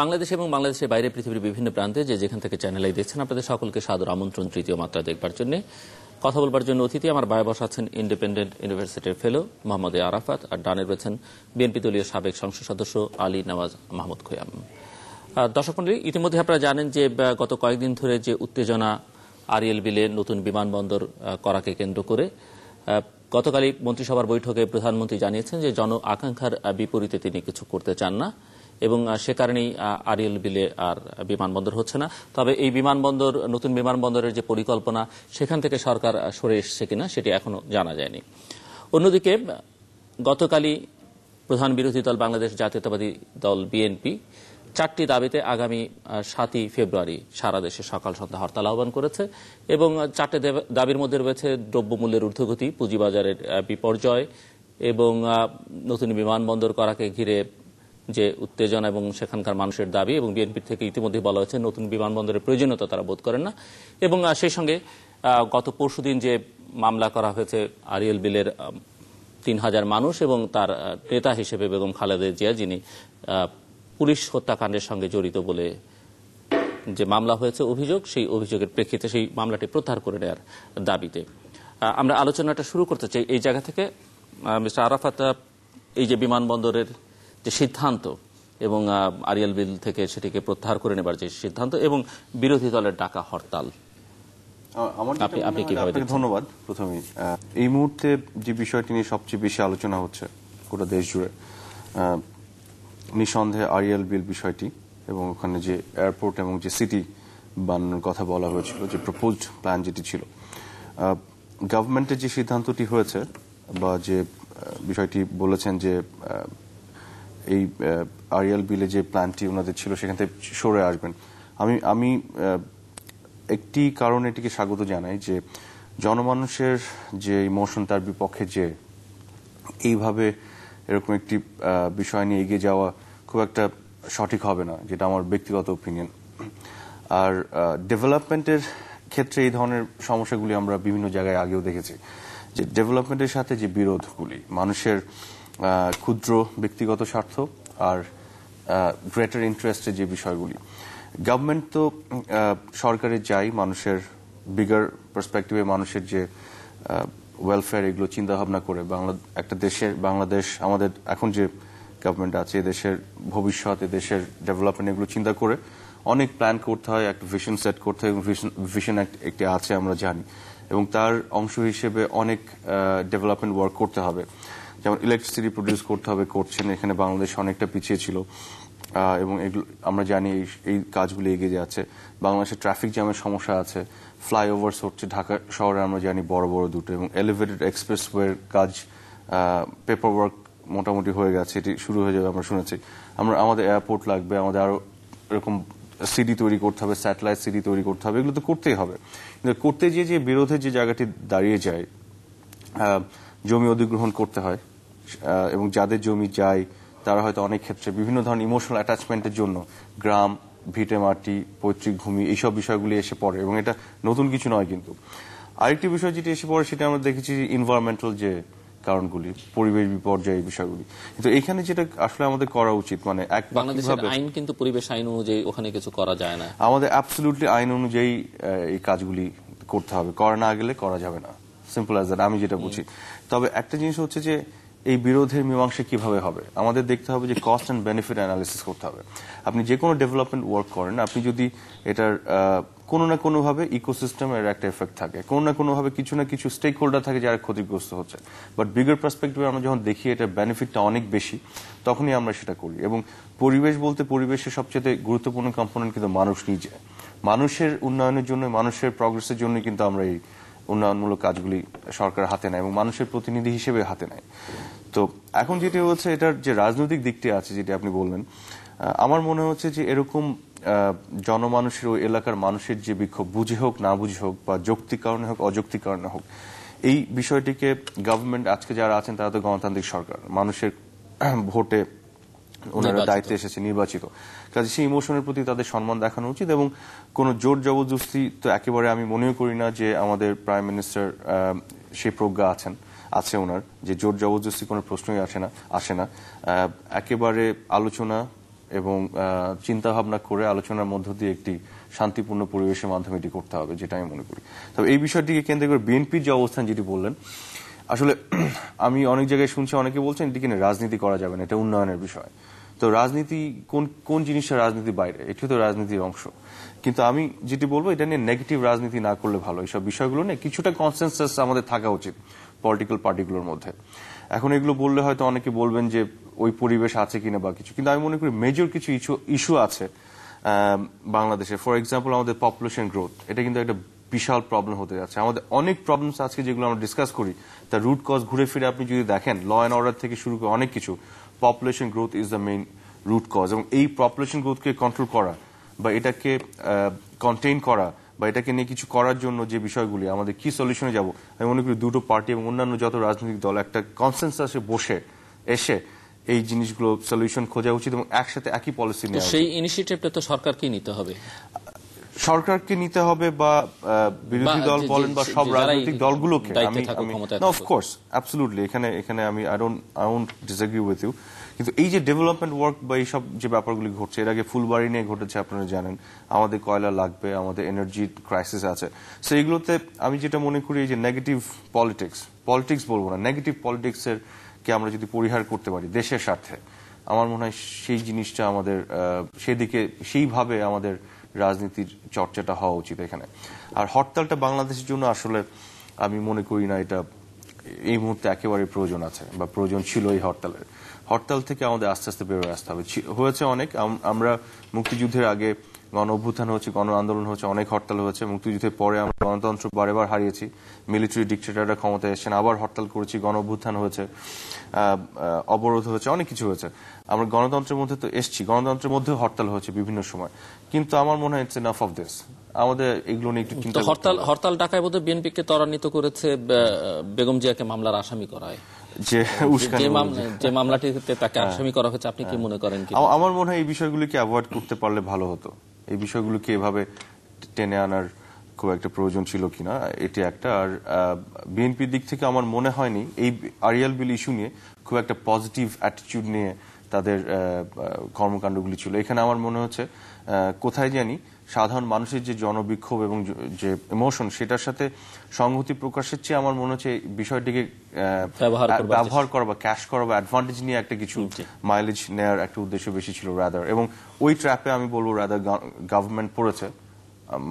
বাংলাদেশ এবং বাংলাদেশের বাইরে পৃথিবীর বিভিন্ন প্রান্তে যেখান থেকে চ্যানেল দেখছেন আপনাদের সকলকে সাদর আমন্ত্রণ তৃতীয় মাত্রা দেখবার জন্য। কথা বলবার জন্য অতিথি আমার বায়ে বসা আছেন ইন্ডিপেন্ডেন্ট ইউনিভার্সিটির ফেলো মোহাম্মদ আরাফাত, আর ডানে রয়েছেন বিএনপি দলীয় সাবেক সংসদ সদস্য আলী নওয়াজ মাহমুদ খোয়াম। দর্শক মণ্ডলী, ইতিমধ্যে আপনারা জানেন যে গত কয়েকদিন ধরে যে উত্তেজনা আরএল বিলে নতুন বিমানবন্দর করাকে কেন্দ্র করে, গতকালই মন্ত্রিসভার বৈঠকে প্রধানমন্ত্রী জানিয়েছেন যে জন আকাঙ্ক্ষার বিপরীতে তিনি কিছু করতে চান না এবং সে কারণেই আরএল বিলে আর বিমানবন্দর হচ্ছে না। তবে এই বিমানবন্দর, নতুন বিমানবন্দরের যে পরিকল্পনা, সেখান থেকে সরকার সরে এসছে কিনা সেটি এখনো জানা যায়নি। অন্যদিকে গতকালই প্রধান বিরোধী দল বাংলাদেশ জাতীয়তাবাদী দল বিএনপি 4টি দাবিতে আগামী 7ই ফেব্রুয়ারি সারা দেশে সকাল সন্ধ্যা হরতাল আহ্বান করেছে এবং 4টে দাবির মধ্যে রয়েছে দ্রব্যমূল্যের ঊর্ধ্বগতি, পুঁজিবাজারের বিপর্যয় এবং নতুন বিমানবন্দর করাকে ঘিরে যে উত্তেজনা এবং সেখানকার মানুষের দাবি। এবং বিএনপির থেকে ইতিমধ্যে বলা হয়েছে নতুন বিমানবন্দরের প্রয়োজনীয়তা তারা বোধ করেন না। এবং সেই সঙ্গে গত পরশুদিন যে মামলা করা হয়েছে আরএল বিলের 3000 মানুষ এবং তার নেতা হিসেবে বেগম খালেদা জিয়া, যিনি পুলিশ হত্যাকাণ্ডের সঙ্গে জড়িত বলে যে মামলা হয়েছে অভিযোগ, সেই অভিযোগের প্রেক্ষিতে সেই মামলাটি প্রত্যাহার করে নেওয়ার দাবিতে আমরা আলোচনাটা শুরু করতে চাই। এই জায়গা থেকে মিস্টার আরাফাত, এই যে বিমানবন্দরের যে সিদ্ধান্ত এবং আরএল বিল থেকে সেটিকে প্রত্যাহার করে নেবার যে সিদ্ধান্ত এবং বিরোধী দলের ডাকা হরতাল, আপনি কিভাবে দেখছেন? ধন্যবাদ। প্রথমেই এই মুহূর্তে যে বিষয়টি নিয়ে সবচেয়ে বেশি আলোচনা হচ্ছে গোটা দেশ জুড়ে, নিঃসন্দেহে আরএল বিল বিষয়টি এবং ওখানে যে এয়ারপোর্ট এবং যে সিটি বানানোর কথা বলা হয়েছিল, যে প্রপোজড প্ল্যান যেটি ছিল, গভর্নমেন্টের যে সিদ্ধান্তটি হয়েছে বা যে বিষয়টি বলেছেন যে এই আরএল বিলে যে প্ল্যানটি ওনাদের ছিল সেখান থেকে সরে আসবেন, আমি একটি কারণে এটিকে স্বাগত জানাই যে জনমানুষের যে ইমোশন, তার বিপক্ষে যে এইভাবে এরকম একটি বিষয় নিয়ে এগিয়ে যাওয়া খুব একটা সঠিক হবে না, যেটা আমার ব্যক্তিগত ওপিনিয়ন। আর ডেভেলপমেন্টের ক্ষেত্রে এই ধরনের সমস্যাগুলি আমরা বিভিন্ন জায়গায় আগেও দেখেছি, যে ডেভেলপমেন্টের সাথে যে বিরোধগুলি, মানুষের ক্ষুদ্র ব্যক্তিগত স্বার্থ আর গ্রেটার ইন্টারেস্টের যে বিষয়গুলি, গভর্নমেন্ট তো সরকারের যাই মানুষের বিগার পার্সপেক্টিভে মানুষের যে ওয়েলফেয়ার, এগুলো চিন্তা ভাবনা করে একটা দেশের, বাংলাদেশ আমাদের এখন যে গভর্নমেন্ট আছে, দেশের ভবিষ্যৎ, দেশের ডেভেলপমেন্ট, এগুলো চিন্তা করে অনেক প্ল্যান করতে হয়, একটা ভিশন সেট করতে হয় এবং ভিশন একটি আছে আমরা জানি, এবং তার অংশ হিসেবে অনেক ডেভেলপমেন্ট ওয়ার্ক করতে হবে। যেমন ইলেকট্রিসিটি প্রডিউস করতে হবে, করছেন, এখানে বাংলাদেশ অনেকটা পিছিয়ে ছিল এবং এগুলো আমরা জানি এই কাজগুলো এগিয়ে যাচ্ছে। বাংলাদেশে ট্রাফিক জ্যামের সমস্যা আছে, ফ্লাইওভার্স হচ্ছে ঢাকা শহরে আমরা জানি বড় বড় দুটো, এবং এলিভেটেড এক্সপ্রেসওয়ের কাজ, পেপার ওয়ার্ক মোটামুটি হয়ে গেছে, এটি শুরু হয়ে যাবে আমরা শুনেছি। আমাদের এয়ারপোর্ট লাগবে, আমাদের আরো এরকম সিটি তৈরি করতে হবে, স্যাটেলাইট সিটি তৈরি করতে হবে, এগুলো তো করতেই হবে। কিন্তু করতে গিয়ে যে বিরোধের যে জায়গাটি দাঁড়িয়ে যায়, জমি অধিগ্রহণ করতে হয় এবং যাদের জমি যায় তারা হয়তো অনেক ক্ষেত্রে বিভিন্ন ধরনের ইমোশনাল অ্যাটাচমেন্টের জন্য গ্রাম, ভিটে মাটি, পৈতৃক ভূমি, এইসব বিষয়গুলি এসে পড়ে এবং এটা নতুন কিছু নয়। কিন্তু আরেকটি বিষয় যেটি এসে পড়ে সেটা আমরা দেখেছি ইনভায়রনমেন্টাল যে কারণগুলি, পরিবেশ বিপর্যয়, এই বিষয়গুলি। কিন্তু এখানে যেটা আসলে আমাদের করা উচিত, মানে বাংলাদেশের আইন কিন্তু পরিবেশ আইন অনুযায়ী ওখানে কিছু করা যায় না, আমাদের অ্যাবসলিউটলি আইন অনুযায়ী এই কাজগুলি করতে হবে, করা না গেলে করা যাবে না, সিম্পল অ্যাজ দ্যাট, আমি যেটা বুঝি। তবে একটা জিনিস হচ্ছে যে এই বিরোধের মীমাংসা কিভাবে হবে, আমাদের দেখতে হবে যে কস্ট অ্যান্ড বেনিফিট অ্যানালিসিস করতে হবে। আপনি যে কোনো ডেভেলপমেন্ট ওয়ার্ক করেন, আপনি যদি এটার কোনো না কোনোভাবে ইকোসিস্টেমের একটা এফেক্ট থাকে, কোনো না কোনোভাবে কিছু না কিছু স্টেক হোল্ডার থাকে যারা ক্ষতিগ্রস্ত হচ্ছে, বাট বিগার পার্সপেক্টিভে আমরা যখন দেখি এটার বেনিফিটটা অনেক বেশি, তখনই আমরা সেটা করি। এবং পরিবেশ বলতে পরিবেশের সবচেয়ে গুরুত্বপূর্ণ কম্পোনেন্ট কিন্তু মানুষ নিজে, মানুষের উন্নয়নের জন্য, মানুষের প্রগ্রেসের জন্য কিন্তু আমরা এই উন্নয়নমূলক কাজগুলি সরকার হাতে নেয় এবং মানুষের প্রতিনিধি হিসেবে হাতে নেয়। তো এখন যেটি হচ্ছে, এটার যে রাজনৈতিক দিকটি আছে যেটি আপনি বললেন, আমার মনে হচ্ছে যে এরকম জনমানুষের, ওই এলাকার মানুষের যে বিক্ষোভ, বুঝে হোক না বুঝে হোক বা যৌক্তিক কারণে হোক অযৌক্তিক কারণে হোক, এই বিষয়টিকে গভর্নমেন্ট আজকে যারা আছেন তারা তো গণতান্ত্রিক সরকার, মানুষের ভোটে ওনারা দায়িত্বে এসেছে, নির্বাচিত, কাজে সেই ইমোশনের প্রতি তাদের সম্মান দেখানো উচিত। এবং কোন জোর জবরদস্তি তো একেবারে আমি মনেও করি না যে আমাদের প্রাইম মিনিস্টার সেই প্রজ্ঞা আছে ওনার, যে জোর জবরদস্তি কোনো প্রশ্নই আসে না। একেবারে আলোচনা, এবং চিন্তা ভাবনা করে আলোচনার মধ্য দিয়ে একটি শান্তিপূর্ণ পরিবেশের মাধ্যমে এটি করতে হবে, যেটা আমি মনে করি। তবে এই বিষয়টিকে কেন্দ্র করে বিএনপির যে অবস্থান যেটি বললেন, আসলে আমি অনেক জায়গায় শুনছি, অনেকে বলছেন এটিকে রাজনীতি করা যাবে না, এটা উন্নয়নের বিষয়। তো রাজনীতি কোন জিনিসটা রাজনীতির বাইরে, এটি তো রাজনীতির অংশ। কিন্তু আমি যেটি বলবো, এটা নিয়ে নেগেটিভ রাজনীতি না করলে ভালো। এইসব বিষয়গুলো নিয়ে কিছুটা কনসেনসাস আমাদের থাকা উচিত পলিটিক্যাল পার্টিগুলোর মধ্যে। এখন এগুলো বললে হয়তো অনেকে বলবেন যে ওই পরিবেশ আছে কিনা বা কিছু, কিন্তু আমি মনে করি মেজর কিছু ইস্যু আছে বাংলাদেশে। ফর এক্সাম্পল, আমাদের পপুলেশন গ্রোথ, এটা কিন্তু একটা বিশাল প্রবলেম হতে যাচ্ছে। আমাদের অনেক প্রবলেমস আজকে যেগুলো আমরা ডিসকাস করি, তার রুট কজ ঘুরে ফিরে আপনি যদি দেখেন, ল অ্যান্ড অর্ডার থেকে শুরু করে অনেক কিছু, population growth is the main root cause. এবং এই পপুলেশন গ্রোথকে কন্ট্রোল করা বা এটাকে কন্টেইন করা বা এটাকে নিয়ে কিছু করার জন্য যে বিষয়গুলি, আমাদের কি সলিউশনে যাব, আমি মনে করি দুটো পার্টি এবং অন্যান্য যত রাজনৈতিক দল একটা কনসেনসাসে বসে এসে এই জিনিসগুলো সলিউশন খোঁজা উচিত এবং একসাথে একই পলিসি নেওয়া উচিত। সেই ইনিশিয়েটিভটা তো সরকারকেই নিতে হবে, সরকারকে নিতে হবে বা বিরোধী দল বলেন বা সব রাজনৈতিক দলগুলোকে। অফকোর্স, অ্যাবসলিউটলি, এখানে আমি I don't disagree with you. কিন্তু এই যে ডেভেলপমেন্ট ওয়ার্ক বা এইসব যে ব্যাপারগুলি ঘটছে, এর আগে ফুলবাড়ি নিয়ে ঘটেছে, আপনারা জানেন, আমাদের কয়লা লাগবে, আমাদের এনার্জি ক্রাইসিস আছে। সো এইগুলোতে আমি যেটা মনে করি, এই যে নেগেটিভ পলিটিক্স বলবো না, নেগেটিভ পলিটিক্সের কে আমরা যদি পরিহার করতে পারি দেশের স্বার্থে, আমার মনে হয় সেই জিনিসটা আমাদের সেদিকে সেইভাবে আমাদের রাজনীতির চর্চাটা হওয়া উচিত এখানে। আর হরতালটা বাংলাদেশের জন্য আসলে আমি মনে করি না এটা এই মুহূর্তে একেবারে প্রয়োজন আছে বা প্রয়োজন ছিল। এই হরতাল থেকে আমাদের আস্তে আস্তে বেরোয় আসতে হবে। হয়েছে অনেক, আমরা মুক্তিযুদ্ধের আগে গণ অভ্যুত্থান হচ্ছে, গণ আন্দোলন হচ্ছে, অনেক হরতাল হয়েছে। মুক্তিযুদ্ধের পরে আমরা গণতন্ত্র বারেবার হারিয়েছি, মিলিটারি ডিক্টেটররা ক্ষমতায় এসেছেন, আবার হরতাল করেছি, গণ অভ্যুত্থান হয়েছে, অবরোধ হয়েছে, অনেক কিছু হয়েছে। আমরা গণতন্ত্রের মধ্যে তো এসছি, গণতন্ত্রের মধ্যেও হরতাল হয়েছে বিভিন্ন সময়। কিন্তু আমার মনে হয় ইটস এনাফ অফ দিস, আমাদের এগুলো নিয়ে একটু চিন্তা করতে হবে। হরতাল ডাকায় বোধহয় বিএনপিকে ত্বরান্বিত করেছে বেগম জিয়াকে মামলার আসামি করায়, যে মামলাটিতে তাকে আসামি করা হয়েছে। আপনি কি মনে করেন? আমার মনে হয় এই বিষয়গুলিকে অ্যাভয়েড করতে পারলে ভালো হতো। এই বিষয়গুলোকে এভাবে টেনে আনার খুব একটা প্রয়োজন ছিল কিনা, এটি একটা। আর বিএনপির দিক থেকে আমার মনে হয়নি এই আরিয়াল বিল ইস্যু নিয়ে খুব একটা পজিটিভ অ্যাটিটিউড নিয়ে তাদের কর্মকাণ্ডগুলি ছিল। এখানে আমার মনে হচ্ছে কোথায় জানি সাধারণ মানুষের যে জনবিক্ষোভ এবং যে ইমোশন, সেটার সাথে সংহতি প্রকাশের চেয়ে আমার মনে হচ্ছে বিষয়টিকে ব্যবহার করা বা ক্যাশ করা বা অ্যাডভান্টেজ নিয়ে একটা কিছু মাইলেজ নেওয়ার একটা উদ্দেশ্য বেশি ছিল রাদার। এবং ওই ট্র্যাপে আমি বলবো রাদার গভর্নমেন্ট পড়েছে,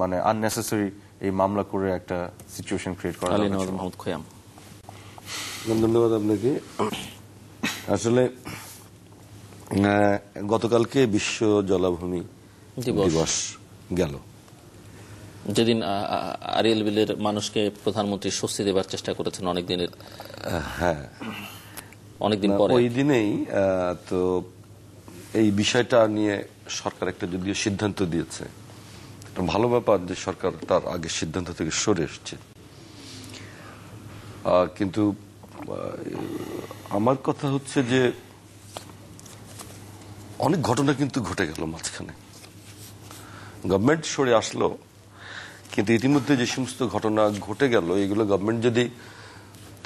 মানে আননেসেসারি এই মামলা করে একটা সিচুয়েশন ক্রিয়েট করা। ধন্যবাদ আপনাকে। আসলে গতকালকে বিশ্ব জলাভূমি দিবস গেল, যেদিন আরিয়াল বিলের মানুষকে প্রধানমন্ত্রী স্বস্তি দেবার চেষ্টা করেছেন অনেকদিন পরে। ওই দিনেই তো এই বিষয়টা নিয়ে সরকার একটা যদিও সিদ্ধান্ত দিয়েছে, ভালো ব্যাপার যে সরকার তার আগের সিদ্ধান্ত থেকে সরে এসছে। কিন্তু আমার কথা হচ্ছে যে অনেক ঘটনা কিন্তু ঘটে গেল মাঝখানে। গভর্নমেন্ট সরে আসলো, কিন্তু ইতিমধ্যে যে সমস্ত ঘটনা ঘটে গেল, এগুলো গভর্নমেন্ট যদি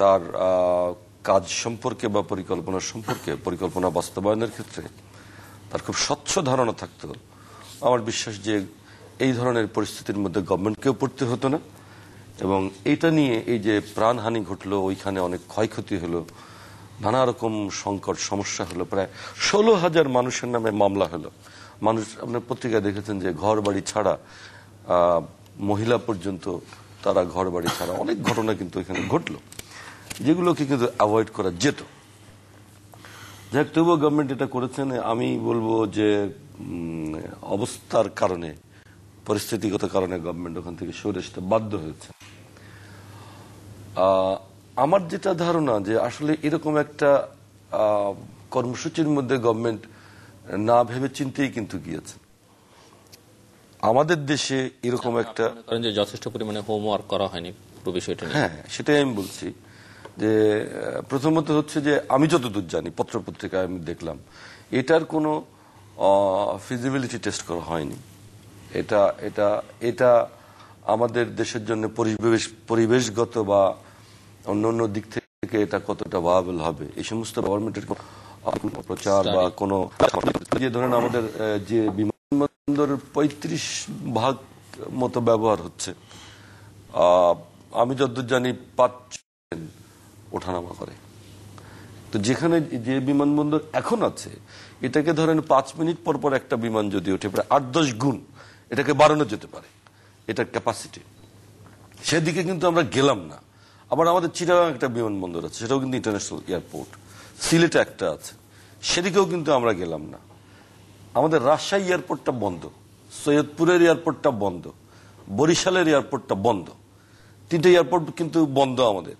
তার কাজ সম্পর্কে বা পরিকল্পনা সম্পর্কে, পরিকল্পনা বাস্তবায়নের ক্ষেত্রে তার খুব স্বচ্ছ ধারণা থাকতো, আমার বিশ্বাস যে এই ধরনের পরিস্থিতির মধ্যে গভর্নমেন্টকেও পড়তে হতো না। এবং এইটা নিয়ে এই যে প্রাণহানি ঘটলো, ওইখানে অনেক ক্ষয়ক্ষতি হলো, নানা রকম সংকট সমস্যা হলো, প্রায় 16,000 মানুষের নামে মামলা হলো। মানুষ, আপনার পত্রিকায় দেখেছেন যে ঘর বাড়ি ছাড়া, মহিলা পর্যন্ত তারা ঘর বাড়ি ছাড়া, অনেক ঘটনা কিন্তু এখানে ঘটলো, যেগুলোকে কিন্তু অ্যাভয়েড করা যেত। যাক, তবুও গভর্নমেন্ট এটা করেছেন। আমি বলবো যে অবস্থার কারণে, পরিস্থিতিগত কারণে গভর্নমেন্ট ওখান থেকে সরে আসতে বাধ্য হয়েছে। আমার যেটা ধারণা যে আসলে এরকম একটা কর্মসূচির মধ্যে গভর্নমেন্ট না ভেবে চিন্তেই কিন্তু গিয়েছে। আমাদের দেশে এরকম একটা যথেষ্ট পরিমাণে হোমওয়ার্ক করা হয়নি পুরো বিষয়টা নিয়ে। হ্যাঁ, সেটাই আমি বলছি যে প্রথমত হচ্ছে যে আমি যতদূর জানি, পত্রপত্রিকায় আমি দেখলাম এটার কোনো ফিজিবিলিটি টেস্ট করা হয়নি। এটা আমাদের দেশের জন্য পরিবেশগত বা অন্য দিক থেকে এটা কতটা ভায়াবল হবে, এই সমস্ত গভর্নমেন্টের প্রচার বা কোনো যে ধরেন আমাদের যে বিমানবন্দর 35% মতো ব্যবহার হচ্ছে, আমি যতদূর জানি 5 ওঠানামা করে। তো যেখানে যে বিমানবন্দর এখন আছে এটাকে ধরেন 5 মিনিট পর পর একটা বিমান যদি ওঠে প্রায় 8-10 গুণ এটাকে বাড়ানো যেতে পারে, এটার ক্যাপাসিটি। সেদিকে কিন্তু আমরা গেলাম না। আবার আমাদের চিটাগাং একটা বিমানবন্দর আছে, সেটাও কিন্তু ইন্টারন্যাশনাল এয়ারপোর্ট। সিলেটে একটা আছে, সেদিকেও কিন্তু আমরা গেলাম না। আমাদের রাজশাহী এয়ারপোর্টটা বন্ধ, সৈয়দপুরের এয়ারপোর্টটা বন্ধ, বরিশালের এয়ারপোর্টটা বন্ধ। 3টে এয়ারপোর্ট কিন্তু বন্ধ আমাদের।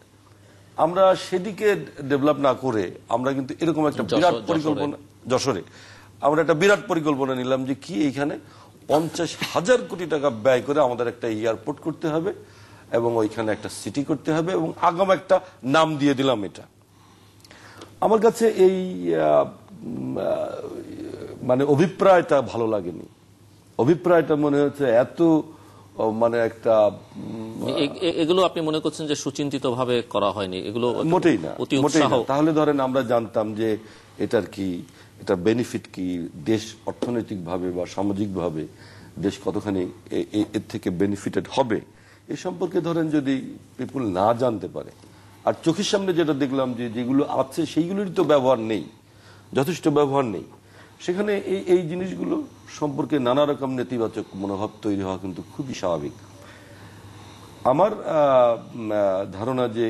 আমরা সেদিকে ডেভেলপ না করে আমরা কিন্তু এরকম একটা বিরাট পরিকল্পনা, যশোরে আমরা একটা বিরাট পরিকল্পনা নিলাম যে কি এইখানে 50,000 কোটি টাকা ব্যয় করে আমাদের একটা এয়ারপোর্ট করতে হবে এবং ওইখানে একটা সিটি করতে হবে এবং আগাম একটা নাম দিয়ে দিলাম। এটা আমার কাছে এই মানে অভিপ্রায়টা ভালো লাগেনি। অভিপ্রায়টা মনে হচ্ছে এত মানে একটা, এগুলো আপনি মনে করছেন যে সুচিন্তিত ভাবে করা হয়নি? এগুলো মোটেই না, অতি মোটেই উৎসাহ। না। তাহলে ধরেন আমরা জানতাম যে এটার কি, এটার বেনিফিট কি, দেশ অর্থনৈতিক ভাবে বা সামাজিক ভাবে দেশ কতখানি এর থেকে বেনিফিটেড হবে, এ সম্পর্কে ধরেন যদি পিপুল না জানতে পারে। আর চোখের সামনে যেটা দেখলাম যে যেগুলো আছে সেইগুলোর তো ব্যবহার নেই, যথেষ্ট ব্যবহার নেই, সেখানে এই জিনিসগুলো সম্পর্কে নানা রকম নেতিবাচক মনোভাব তৈরি হওয়া কিন্তু খুবই স্বাভাবিক। আমার ধারণা যে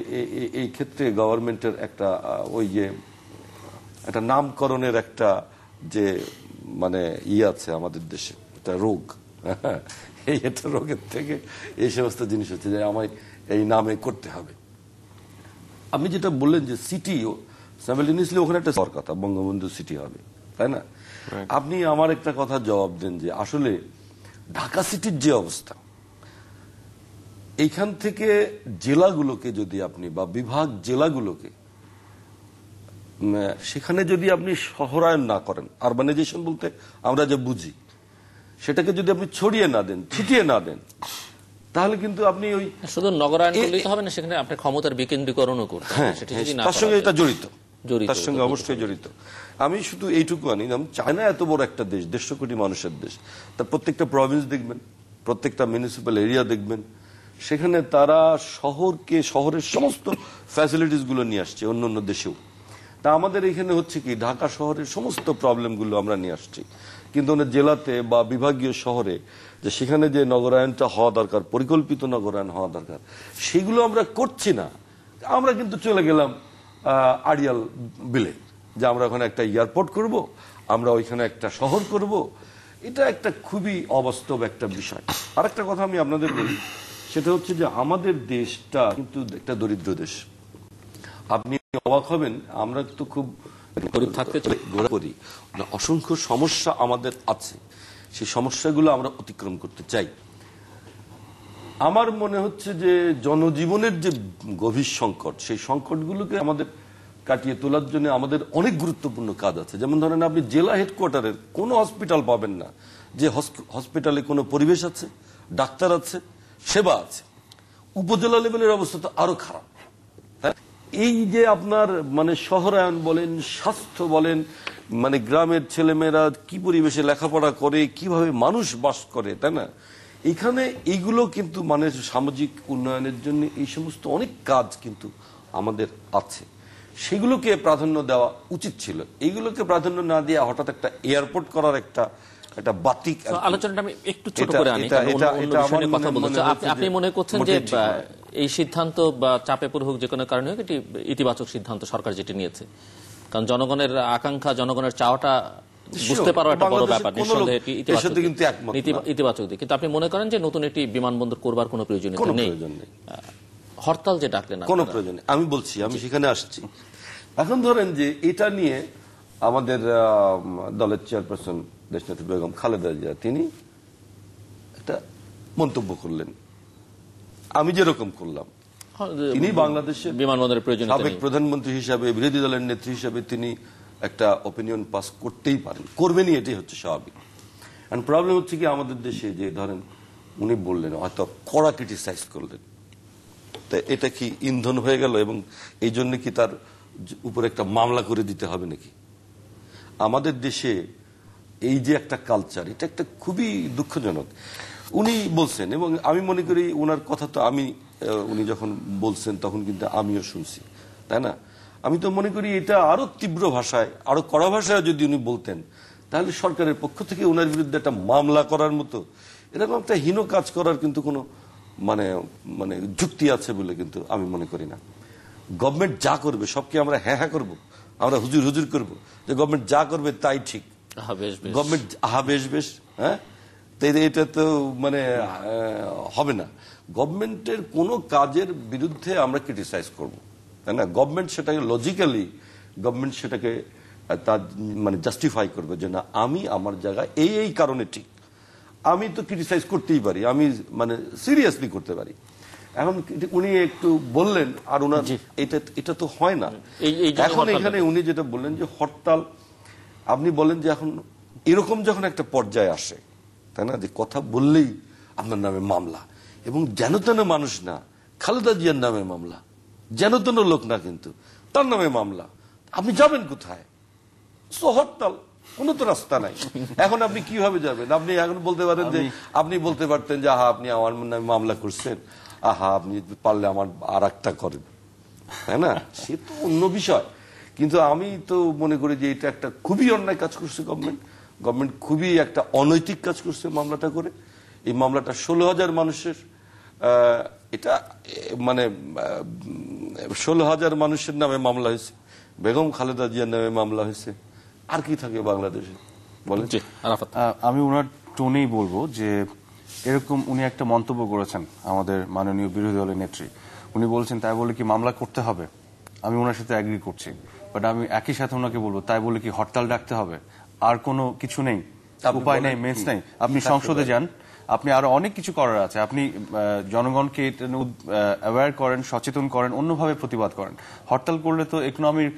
এই ক্ষেত্রে গভর্নমেন্টের একটা ওই যে একটা নামকরণের একটা যে মানে আছে আমাদের দেশে, একটা রোগ, একটা রোগের থেকে এই সমস্ত জিনিস হচ্ছে যে আমায় এই নামে করতে হবে। আপনি যেটা বললেন যে সিটিও সাইমালটেনিয়াসলি ওখানে একটা কথা, বঙ্গবন্ধু সিটি হবে, তাই না? আপনি আমার একটা কথা জবাব দেন যে আসলে ঢাকা সিটির যে অবস্থা, এইখান থেকে জেলাগুলোকে যদি আপনি বা বিভাগ জেলাগুলোকে সেখানে যদি আপনি শহরায়ন না করেন, আরবানাইজেশন বলতে আমরা যে বুঝি, সেটাকে যদি আপনি ছড়িয়ে না দেন, ছিটিয়ে না দেন, তাহলে কিন্তু আপনি ওই শুধু নগরায়ন করলেই তো হবে না, সেখানে আপনি ক্ষমতার বিকেন্দ্রীকরণও করতে হবে। সেটা যদি না তার সঙ্গে এটা জড়িত, জড়িত, তার সঙ্গে অবশ্যই জড়িত। আমি শুধু এইটুকু আনিলাম, চায়না এত বড় একটা দেশ, 150 কোটি মানুষের দেশ, তার প্রত্যেকটা প্রভিন্স দেখবেন, প্রত্যেকটা মিউনিসিপ্যাল এরিয়া দেখবেন, সেখানে তারা শহরের সমস্ত ফ্যাসিলিটিস গুলো নিয়ে আসছে অন্য অন্য দেশেও। তা আমাদের এখানে হচ্ছে কি, ঢাকা শহরের সমস্ত প্রবলেমগুলো আমরা নিয়ে আসছি, কিন্তু জেলাতে বা বিভাগীয় শহরে যে সেখানে যে নগরায়নটা হওয়া দরকার, পরিকল্পিত নগরায়ন হওয়া দরকার, সেগুলো আমরা করছি না। আমরা কিন্তু চলে গেলাম আড়িয়াল বিলে, যে আমরা ওখানে একটা এয়ারপোর্ট করব, আমরা ওইখানে একটা শহর করব। এটা একটা খুবই অবাস্তব একটা বিষয়। আর একটা কথা আমি আপনাদের বলি, সেটা হচ্ছে যে আমাদের দেশটা কিন্তু একটা দরিদ্র দেশ। আপনি অবাক হবেন, আমরা তো খুব গরিব থাকতে করি, অসংখ্য সমস্যা আমাদের আছে, সেই সমস্যাগুলো আমরা অতিক্রম করতে চাই। আমার মনে হচ্ছে যে জনজীবনের যে গভীর সংকট, সেই সংকটগুলোকে আমাদের কাটিয়ে তোলার জন্য আমাদের অনেক গুরুত্বপূর্ণ কাজ আছে। যেমন ধরেন আপনি জেলা হেডকোয়ার্টারের কোনো হসপিটাল পাবেন না যে হসপিটালে কোনো পরিবেশ আছে, ডাক্তার আছে, সেবা আছে। উপজেলা লেভেলের অবস্থা তো আরো খারাপ। এই যে আপনার মানে শহরায়ন বলেন, স্বাস্থ্য বলেন, মানে গ্রামের ছেলেমেয়েরা কি পরিবেশে লেখাপড়া করে, কিভাবে মানুষ বাস করে, তাই না? এখানে এইগুলো কিন্তু মানে সামাজিক উন্নয়নের জন্য এই সমস্ত অনেক কাজ কিন্তু আমাদের আছে, সেগুলোকে প্রাধান্য দেওয়া উচিত ছিল। এইগুলোকে প্রাধান্য না দিয়ে হঠাৎ একটা এয়ারপোর্ট করার একটা বাতিক আলোচনাটা আমি একটু ছোট করে আনি, কথা বলতে। আপনি মনে করছেন যে এই সিদ্ধান্ত বা চাপে পড়ে হোক, যে কোনো কারণে হোক, এটি ইতিবাচক সিদ্ধান্ত সরকার যেটি নিয়েছে? কারণ জনগণের আকাঙ্ক্ষা, জনগণের চাওয়াটা বুঝতে পারো একটা বড় ব্যাপার, নিঃসন্দেহে ইতিবাচক দিক। কিন্তু আপনি মনে করেন যে নতুন একটি বিমানবন্দর করবার কোনো প্রয়োজনীয়তা নেই, হরতাল যে ডাকলেন কোনো প্রয়োজন নেই। আমি বলছি, আমি সেখানে আসছি। এখন ধরেন যে এটা নিয়ে আমাদের দলের চেয়ারপারসন দেশনেত্রী বেগম খালেদা জিয়া তিনি একটা মন্তব্য করলেন, আমি যেরকম করলাম। তিনি বাংলাদেশের বিমানবন্দরের প্রয়োজন সাবেক প্রধানমন্ত্রী হিসাবে, বিরোধী দলের নেত্রী হিসাবে তিনি একটা অপিনিয়ন পাস করতেই পারেন, করবেনই, এটাই হচ্ছে স্বাভাবিক। এন্ড প্রবলেম হচ্ছে কি, আমাদের দেশে যে ধরেন উনি বললেন, হয়তো কড়া ক্রিটিসাইজ করলেন, তা এটা কি ইন্ধন হয়ে গেল এবং এই জন্য কি তার উপর একটা মামলা করে দিতে হবে নাকি? আমাদের দেশে এই যে একটা কালচার, এটা একটা খুবই দুঃখজনক। উনি বলছেন, এবং আমি মনে করি ওনার কথা তো উনি যখন বলছেন তখন কিন্তু আমিও শুনছি, তাই না? আমি তো মনে করি এটা আরো তীব্র ভাষায়, আরো কড়া ভাষায় যদি উনি বলতেন, তাহলে সরকারের পক্ষ থেকে ওনার বিরুদ্ধে একটা মামলা করার মতো এরকম একটা হীন কাজ করার কিন্তু কোনো মানে মানে যুক্তি আছে বলে কিন্তু আমি মনে করি না। গভর্নমেন্ট যা করবে সবকে আমরা হ্যাঁ হ্যাঁ করবো, আমরা হুজুর হুজুর করবো যে গভর্নমেন্ট যা করবে তাই ঠিক, গভর্নমেন্ট বেশ বেশ, হ্যাঁ, এটা তো মানে হবে না। গভর্নমেন্টের কোনো কাজের বিরুদ্ধে আমরা ক্রিটিসাইজ করব, তাই না? গভর্নমেন্ট সেটাকে লজিক্যালি গভর্নমেন্ট সেটাকে তার মানে জাস্টিফাই করবে যে না, আমি আমার জায়গায় এই কারণে ঠিক। আমি তো ক্রিটিসাইজ করতেই পারি, আমি মানে সিরিয়াসলি করতে পারি। এখন উনি একটু বললেন, আর ওনার এটা তো হয় না। এখন এখানে উনি যেটা বললেন যে হরতাল, আপনি বলেন যে এখন এরকম যখন একটা পর্যায়ে আসে, তাই না, যে কথা বললেই আপনার নামে মামলা, এবং যেন তেন মানুষ না, খালেদা জিয়ার নামে মামলা, যেন তেন লোক না, কিন্তু তার নামে মামলা, আপনি যাবেন কোথায়? হরতাল, কোনো তো রাস্তা নাই। এখন আপনি কিভাবে যাবেন? আপনি এখন বলতে পারেন যে, আপনি বলতে পারতেন যে আহা আপনি আমার নামে মামলা করছেন, আহা আপনি পারলে আমার আর একটা করেন, তাই না? সে তো অন্য বিষয়। কিন্তু আমি তো মনে করি যে এটা একটা খুবই অন্যায় কাজ করছে গভর্নমেন্ট খুবই একটা অনৈতিক কাজ করছে মামলাটা করে। এই মামলাটা 16,000 মানুষের, এটা মানে 16,000 মানুষের নামে মামলা হয়েছে, বেগম খালেদা জিয়ার নামে মামলা হয়েছে, আর কি থাকে বাংলাদেশে বলেন? আমি ওনার টোনেই বলবো যে এরকম উনি একটা মন্তব্য করেছেন আমাদের মাননীয় বিরোধী দলের নেত্রী। উনি বলছেন তাই বলে কি মামলা করতে হবে? আমি ওনার সাথে এগ্রি করছি, বাট আমি একই সাথে ওনাকে বলবো তাই বলে কি হরতাল ডাকতে হবে? আর কোনো কিছু নেই, উপায় নেই, মেন্স নেই। আপনি সংসদে যান, আপনি আরো অনেক কিছু করার আছে। আপনি জনগণকে অ্যাওয়্যার করেন, সচেতন করেন, অন্যভাবে প্রতিবাদ করেন। হরতাল করলে তো ইকোনমির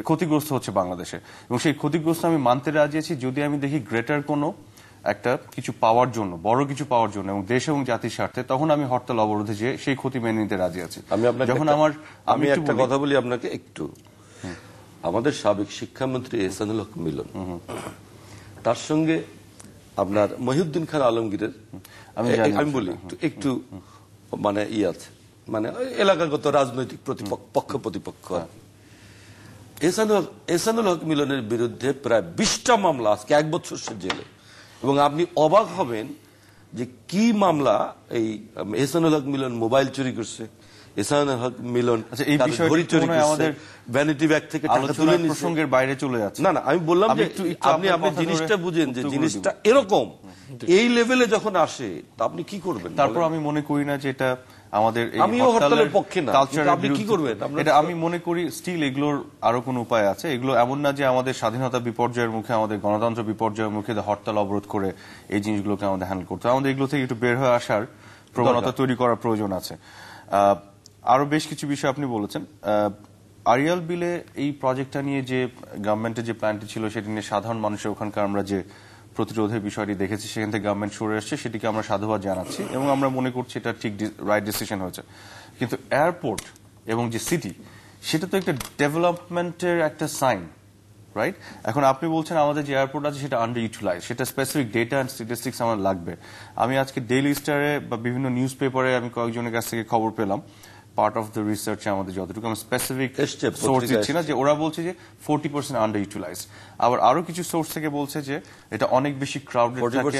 ক্ষতিগ্রস্ত হচ্ছে বাংলাদেশে, এবং সেই ক্ষতিগ্রস্ত আমি মানতে রাজি আছি যদি আমি দেখি গ্রেটার কোনো একটা কিছু পাওয়ার জন্য, বড় কিছু পাওয়ার জন্য এবং দেশ এবং জাতির স্বার্থে, তখন আমি হরতাল অবরোধে যে সেই ক্ষতি মেনে নিতে রাজি আছি। আমি একটা কথা বলি আপনাকে একটু। আমাদের সাবেক শিক্ষামন্ত্রী এহসানুল হক মিলন, তার সঙ্গে আপনার মহিউদ্দিন খান আলমগীরের আমি বলি একটু মানে আছে, মানে এলাকাগত রাজনৈতিক পক্ষ প্রতিপক্ষ। এহসানুল হক মিলনের বিরুদ্ধে প্রায় 20টা মামলা, আজকে 1 বছর সে জেলে। এবং আপনি অবাক হবেন যে কি মামলা। এই এহসানুল হক মিলন মোবাইল চুরি করছে, এহসানুল হক মিলন ঘড়ি চুরি করছে, ভ্যানিটি ব্যাগ থেকে টাকা তুলে নিয়ে প্রসঙ্গের বাইরে চলে যাচ্ছে। না, আমি বললাম যে আপনি জিনিসটা বুঝেন যে জিনিসটা এরকম এই লেভেলে যখন আসে তা আপনি কি করবেন? তারপর আমি মনে করি না যে এটা আমাদের আমিও হরতালের পক্ষে না, আপনি কি করবেন? এটা আমি মনে করি স্টিল এগুলোর আরো কোনো উপায় আছে। এগুলো এমন না যে আমাদের স্বাধীনতা বিপর্যয়ের মুখে, আমাদের গণতন্ত্র বিপর্যয়ের মুখে হরতাল অবরোধ করে এই জিনিসগুলোকে আমাদের হ্যান্ডেল করতে হবে। আমাদের এগুলো থেকে একটু বের হয়ে আসার প্রবণতা তৈরি করার প্রয়োজন আছে। আরো বেশ কিছু বিষয় আপনি বলেছেন। আরিয়াল বিলে এই প্রজেক্টটা নিয়ে যে গভর্নমেন্টের যে প্ল্যানটি ছিল সেটি নিয়ে সাধারণ মানুষের ওখানকার আমরা যে প্রতিরোধের বিষয়টি দেখেছি, সেখান থেকে গভর্নমেন্ট সরে আসছে, সেটিকে আমরা সাধুবাদ জানাচ্ছি এবং আমরা মনে করছি এটা ঠিক রাইট ডিসিশন হয়েছে। কিন্তু এয়ারপোর্ট এবং যে সিটি, সেটা তো একটা ডেভেলপমেন্টের একটা সাইন, রাইট? এখন আপনি বলছেন আমাদের যে এয়ারপোর্ট আছে সেটা আন্ডার ইউটিলাইজ, সেটা স্পেসিফিক ডেটা অ্যান্ড স্ট্যাটিস্টিক্স আমার লাগবে। আমি আজকে ডেইলি স্টারে বা বিভিন্ন নিউজ পেপারে আমি কয়েকজনের কাছ থেকে খবর পেলাম, পার্ট অফ দ্য রিসার্চে আমাদের যতটুকু আমি স্পেসিফিক সোর্স দিচ্ছি না, যে ওরা বলছে যে 40% আন্ডার ইউটিলাইজ। আবার আরো কিছু সোর্স থেকে বলছে যে এটা অনেক বেশি ক্রাউডেড থাকে,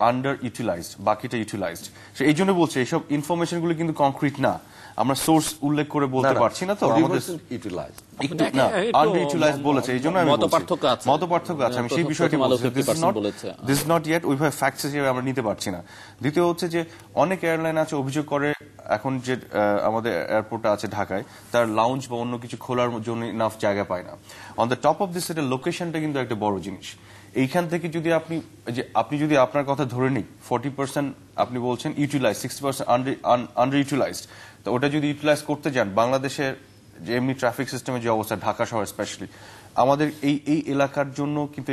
আন্ডার ইউটিলাইজড, বাকিটা ইউটিলাইজড। এই জন্য বলছে এইসব ইনফরমেশন গুলো কিন্তু কংক্রিট না, আমরা সোর্স উল্লেখ করে বলতে পারছি না। তো আমাদের আন্ডার ইউটিলাইজ বলেছে, এই জন্য মত পার্থক্য আছে। আমি সেই বিষয়টি বলছি, দিস ইজ নট ইয়েট ওইভাবে ফ্যাক্টস হিসেবে আমরা নিতে পারছি না। দ্বিতীয় হচ্ছে যে অনেক এয়ারলাইন আছে অভিযোগ করে এখন যে আমাদের এয়ারপোর্ট আছে ঢাকায়, তার লাউঞ্জ বা অন্য কিছু খোলার জন্য ইনাফ জায়গা পায় না। On the top of this, এটা লোকেশনটা কিন্তু একটা বড় জিনিস। এইখান থেকে যদি আপনি যদি আপনার কথা ধরে নিই 40% আপনি বলছেন ইউটিলাইজ, 60% আন্ডার ইউটিলাইজড, তো ওটা যদি ইউটিলাইজ করতে যান, বাংলাদেশের যে এমনি ট্রাফিক সিস্টেমের যে অবস্থা, ঢাকা শহর স্পেশালি, আমাদের এই এলাকার জন্য কিন্তু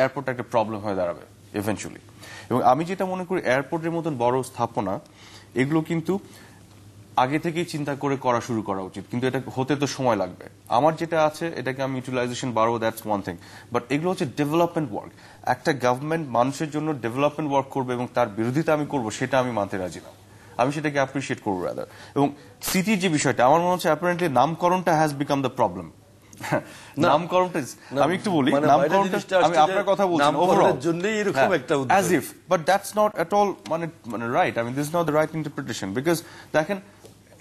এয়ারপোর্টটা একটা প্রবলেম হয়ে দাঁড়াবে ইভেন্চুয়ালি। এবং আমি যেটা মনে করি, এয়ারপোর্টের মতন বড় স্থাপনা এগুলো কিন্তু আগে থেকেই চিন্তা করে করা শুরু করা উচিত, কিন্তু এটা হতে তো সময় লাগবে। আমার যেটা আছে এটাকে আমি ইউটিলাইজেশন বাড়াবো, দ্যাটস ওয়ান থিং, বাট এগুলো হচ্ছে ডেভেলপমেন্ট ওয়ার্ক। একটা গভর্নমেন্ট মানুষের জন্য ডেভেলপমেন্ট ওয়ার্ক করবে এবং তার বিরোধিতা আমি করবো, সেটা আমি মানতে রাজি না। আমি সেটাকে অ্যাপ্রিসিয়েট করবো রাদার। এবং সিটির যে বিষয়টা, আমার মনে হচ্ছে অ্যাপারেন্টলি নামকরণটা হ্যাজ বিকাম দ্য প্রবলেম। নামকরণটা আমি একটু বলি, নামকরণটা আমি আপনার কথা বলছি ওভারঅল জন্যই এরকম একটা as if, but that's not at all মানে right. I mean, this is not the right interpretation, because দেখেন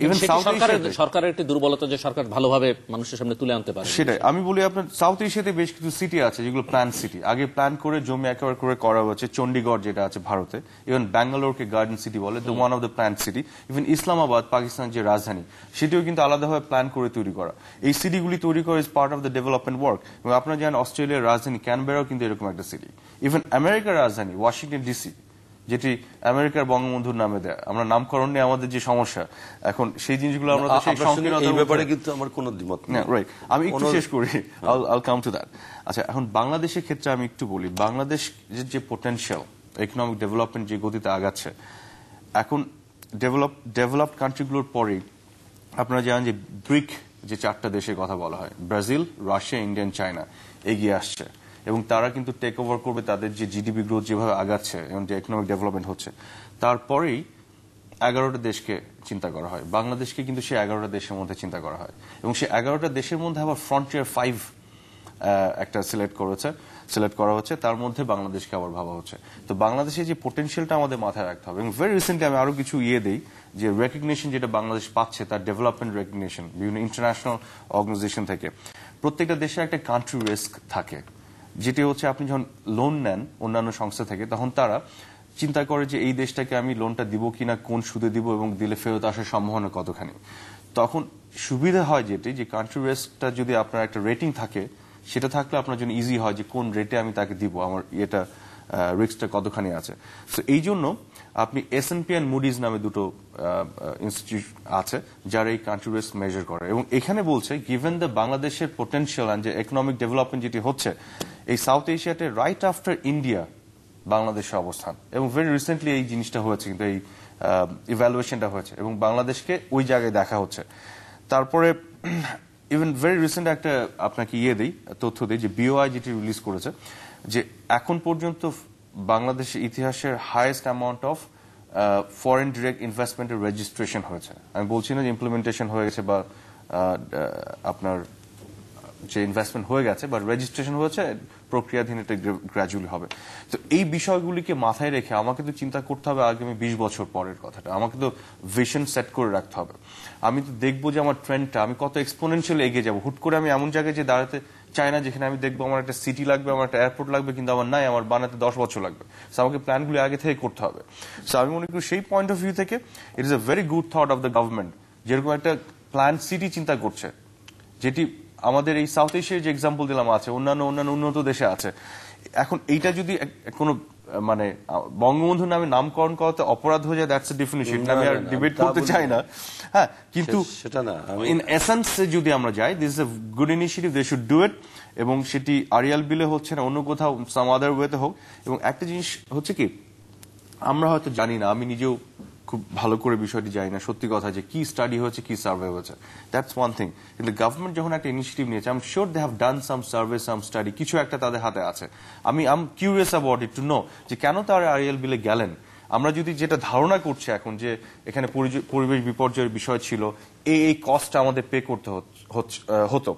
ইভেন সাউথ এশিয়াতে সরকারের একটি দুর্বলতা যে সরকার ভালোভাবে মানুষের সামনে তুলে আনতে পারে। সেটাই আমি বলি, আপনার সাউথ এশিয়াতে বেশ কিছু সিটি আছে যেগুলো প্ল্যান সিটি, আগে প্ল্যান করে জমি একেবারে করে করা হচ্ছে। চণ্ডীগড় যেটা আছে ভারতে, ইভেন ব্যাঙ্গালোরকে গার্ডেন সিটি বলে, the one of the plan city. Even Islamabad Pakistan যে রাজধানী, সেটিও কিন্তু আলাদাভাবে প্ল্যান করে তৈরি করা। এই সিটিগুলি তৈরি করা is part of the development work. এবং আপনারা জানেন অস্ট্রেলিয়ার রাজধানী ক্যানবেরাও কিন্তু এরকম একটা সিটি। ইভেন আমেরিকার রাজধানী ওয়াশিংটন ডিসি, যেটি আমেরিকার বঙ্গবন্ধুর নামে দেয়া, আমরা নামকরণ নিয়ে আমাদের যে সমস্যা এখন, সেই জিনিসগুলো আমরা তো সেই সংকীর্ণতা, এই ব্যাপারে কিন্তু আমার কোনো দ্বিমত নেই। রাইট, আমি একটু শেষ করি, আইল কাম টু দ্যাট। আচ্ছা, এখন বাংলাদেশের ক্ষেত্রে আমি একটু বলি, বাংলাদেশের যে পোটেনশিয়াল ইকোনমিক ডেভেলপমেন্ট যে গতিতে আগাচ্ছে এখন, ডেভেলপড কান্ট্রিগুলোর পরেই আপনারা জানেন যে ব্রিক যে 4টা দেশের কথা বলা হয়, ব্রাজিল, রাশিয়া, ইন্ডিয়া, চায়না এগিয়ে আসছে এবং তারা কিন্তু টেক ওভার করবে তাদের যে জিডিপি গ্রোথ যেভাবে আগাচ্ছে এবং যে ইকোনমিক ডেভেলপমেন্ট হচ্ছে। তারপরেই 11টা দেশকে চিন্তা করা হয়, বাংলাদেশকে কিন্তু সেই 11টা দেশের মধ্যে চিন্তা করা হয় এবং সেই 11টা দেশের মধ্যে আবার ফ্রন্টিয়ার 5 একটা সিলেক্ট করা হচ্ছে, তার মধ্যে বাংলাদেশকে আবার ভাবা হচ্ছে। তো বাংলাদেশের যে পোটেনশিয়ালটা আমাদের মাথায় রাখতে হবে। এবং ভেরি রিসেন্টলি আমি আরো কিছু দেই, যে রেকগনিশন যেটা বাংলাদেশ পাচ্ছে, তার ডেভেলপমেন্ট রেকগনিশন বিভিন্ন ইন্টারন্যাশনাল অর্গানাইজেশন থেকে। প্রত্যেকটা দেশে একটা কান্ট্রি রিস্ক থাকে, যেটি হচ্ছে আপনি যখন লোন নেন অন্যান্য সংস্থা থেকে, তখন তারা চিন্তা করে যে এই দেশটাকে আমি লোনটা দিব কিনা, কোন সুদে দিব এবং দিলে ফেরত আসার সম্ভাবনা কতখানি। তখন সুবিধা হয় যেটি, যে কান্ট্রি রিস্কটা যদি আপনার একটা রেটিং থাকে, সেটা থাকলে আপনার জন্য ইজি হয় যে কোন রেটে আমি তাকে দিব, আমার এটা রিস্কটা কতখানি আছে। সো এই জন্য আপনি S&P and Moody's নামে দুটো ইনস্টিটিউট আছে যারা এই কান্ট্রি রিস্ক মেজার করে, এবং এখানে বলছে গিভেন দ্য বাংলাদেশের পোটেনশিয়াল এন্ড যে ইকোনমিক ডেভেলপমেন্ট যেটি হচ্ছে, এই সাউথ এশিয়াতে রাইট আফটার ইন্ডিয়া বাংলাদেশের অবস্থান। এবং ভেরি রিসেন্টলি এই জিনিসটা হয়েছে, কিন্তু এই ইভ্যালুয়েশনটা হয়েছে এবং বাংলাদেশকে ওই জায়গায় দেখা হচ্ছে। তারপরে ইভেন ভেরি রিসেন্ট একটা আপনাকে দিই, তথ্য দিই, যে BOI যেটি রিলিজ করেছে, যে এখন পর্যন্ত বাংলাদেশের ইতিহাসের highest amount of foreign direct ইনভেস্টমেন্টের রেজিস্ট্রেশন হয়েছে। আমি বলছি না যে ইমপ্লিমেন্টেশন হয়ে গেছে বা আপনার যে ইনভেস্টমেন্ট হয়ে গেছে, বা রেজিস্ট্রেশন হয়েছে, প্রক্রিয়াধীন, এটা গ্র্যাজুয়ালি হবে। তো এই বিষয়গুলিকে মাথায় রেখে আমাকে তো চিন্তা করতে হবে আগামী 20 বছর পরের কথাটা, আমাকে তো ভিশন সেট করে রাখতে হবে। আমি তো দেখবো যে আমার ট্রেন্ডটা আমি কত এক্সপোনেনশিয়ালি এগিয়ে যাবো। হুট করে আমি এমন জায়গায় যে দাঁড়াতে চাই না, যেখানে আমি দেখবো আমার একটা সিটি লাগবে, আমার একটা এয়ারপোর্ট লাগবে, কিন্তু আমার নাই, আমার বানাতে 10 বছর লাগবে। সো আমাকে প্ল্যানগুলি আগে থেকে করতে হবে। সো আমি মনে করি সেই পয়েন্ট অফ ভিউ থেকে it is a very good thought of the government, যেরকম একটা প্ল্যান সিটি চিন্তা করছে, যেটি আমাদের এই সাউথ এশিয়ার যে এক্সাম্পল দিলাম আছে, অন্যান্য উন্নত দেশে আছে। এখন এইটা যদি কোনো মানে বঙ্গবন্ধুর নামে নামকরণ করাতে অপরাধ হয়ে যায়, দ্যাটস এ ডেফিনিশন, আমি আর ডিবেট করতে চাই না। হ্যাঁ, কিন্তু সেটা না, ইন এসেন্স যদি আমরা যাই, this is a good initiative, they should do it. এবং সেটি আরিয়াল বিলে হচ্ছে না, অন্য কোথাও সাম আদার ওয়েতে হোক। এবং একটা জিনিস হচ্ছে কি, আমরা হয়তো জানি না, আমি নিজেও খুব ভালো করে বিষয়টি জানি না, সত্যি কথা, যে কি স্টাডি হয়েছে, কি সার্ভে হয়েছে, দ্যাটস ওয়ান থিং। কিন্তু গভর্নমেন্ট যখন একটা ইনিশিয়েটিভ নিয়েছে, I am sure they have done some survey, some study, কিছু একটা তাদের হাতে আছে। আমি curious about it to know যে কেন তারা আরিয়াল বিলে গেলেন। আমরা যদি যেটা ধারণা করছি এখন, যে এখানে পরিবেশ বিপর্যয়ের বিষয় ছিল, এই কস্টটা আমাদের পে করতে হতো,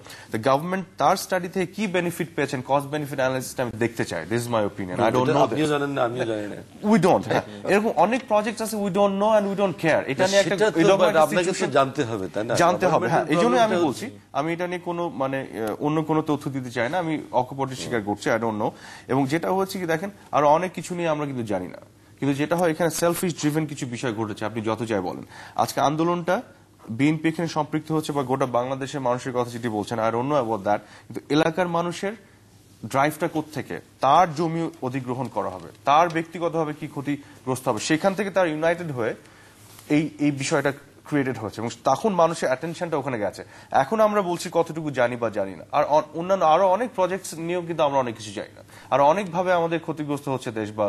গভর্নমেন্ট তার স্টাডি থেকে কি বেনিফিট পেয়েছেন, কস্ট বেনিফিট অ্যানালিসিসটা আমি দেখতে চাই। This is my opinion. I don't know, আপনিও জানেন না, আমিও জানি না, উই ডোন্ট। এরকম অনেক প্রজেক্ট আছে, we don't know and we don't care. এটা নিয়ে একটা আপনাকে জানতে হবে, তাই না? জানতে হবে, হ্যাঁ। এই জন্যই আমি বলছি, আমি এটা নিয়ে কোনো মানে অন্য কোনো তথ্য দিতে চাই না, আমি অকপটের স্বীকার করছি, আই ডোন্ট নো। এবং যেটা হচ্ছে কি, দেখেন আরো অনেক কিছু নিয়ে আমরা কিন্তু জানি না, কিন্তু যেটা হয় এখানে সেলফিশ ড্রিভেন কিছু বিষয় ঘটেছে, আপনি যত যাই বলেন। আজকে আন্দোলনটা বিএনপি এখানে সম্পৃক্ত হচ্ছে, বা গোটা বাংলাদেশের মানুষের কথা যেটি বলছেন, আর অন্য অ্যাবাউট দ্যাট, কিন্তু এলাকার মানুষের ড্রাইভটা কোত্থেকে, তার জমি অধিগ্রহণ করা হবে, তার ব্যক্তিগতভাবে কি ক্ষতিগ্রস্ত হবে, সেখান থেকে তার ইউনাইটেড হয়ে এই বিষয়টা ক্রিয়েটেড হচ্ছে এবং তখন মানুষের অ্যাটেনশনটা ওখানে গেছে। এখন আমরা বলছি কতটুকু জানি বা জানি না, আর অন্যান্য আরো অনেক প্রজেক্ট নিয়েও কিন্তু আমরা অনেক কিছু জানি না, আর অনেকভাবে আমাদের ক্ষতিগ্রস্ত হচ্ছে দেশ বা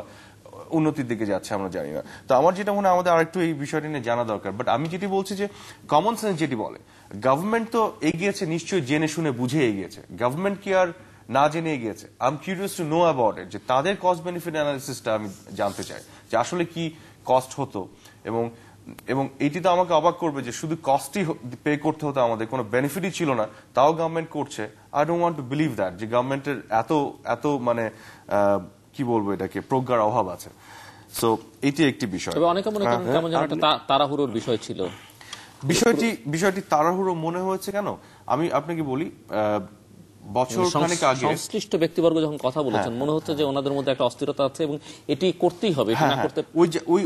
উন্নতির দিকে যাচ্ছে আমরা জানি না। তো আমার যেটা মনে হয় আমাদের আরেকটু এই বিষয়টি নিয়ে জানা দরকার। বাট আমি যেটি বলছি যে কমন সেন্স যেটি বলে, গভর্নমেন্ট তো এগিয়েছে নিশ্চয়ই জেনে শুনে বুঝে এগিয়েছে, গভর্নমেন্ট কি আর না জেনে এগিয়েছে? I am curious to know about it, যে তাদের কস্ট বেনিফিট অ্যানালিসিসটা আমি জানতে চাই, যে আসলে কি কস্ট হতো। এবং এইটি তো আমাকে অবাক করবে যে শুধু কস্টই পে করতে হতো, আমাদের কোনো বেনিফিটই ছিল না, তাও গভর্নমেন্ট করছে। I don't want to believe that, যে গভর্নমেন্টের এত মানে কি বলবো এটাকে, প্রজ্ঞার অভাব আছে। সো এটি একটি বিষয়। তবে অনেকে মনে করেন কেমন যেন একটা তাড়াহুড়োর বিষয় ছিল। বিষয়টি তাড়াহুড়ো মনে হয়েছে কেন, আমি আপনাকে বলি। বছর খানেক আগে সংশ্লিষ্ট ব্যক্তিবর্গ যখন কথা বলেছেন, মনে হচ্ছে যে ওনাদের মধ্যে একটা অস্থিরতা আছে এবং এটি করতেই হবে, এটি না করতে।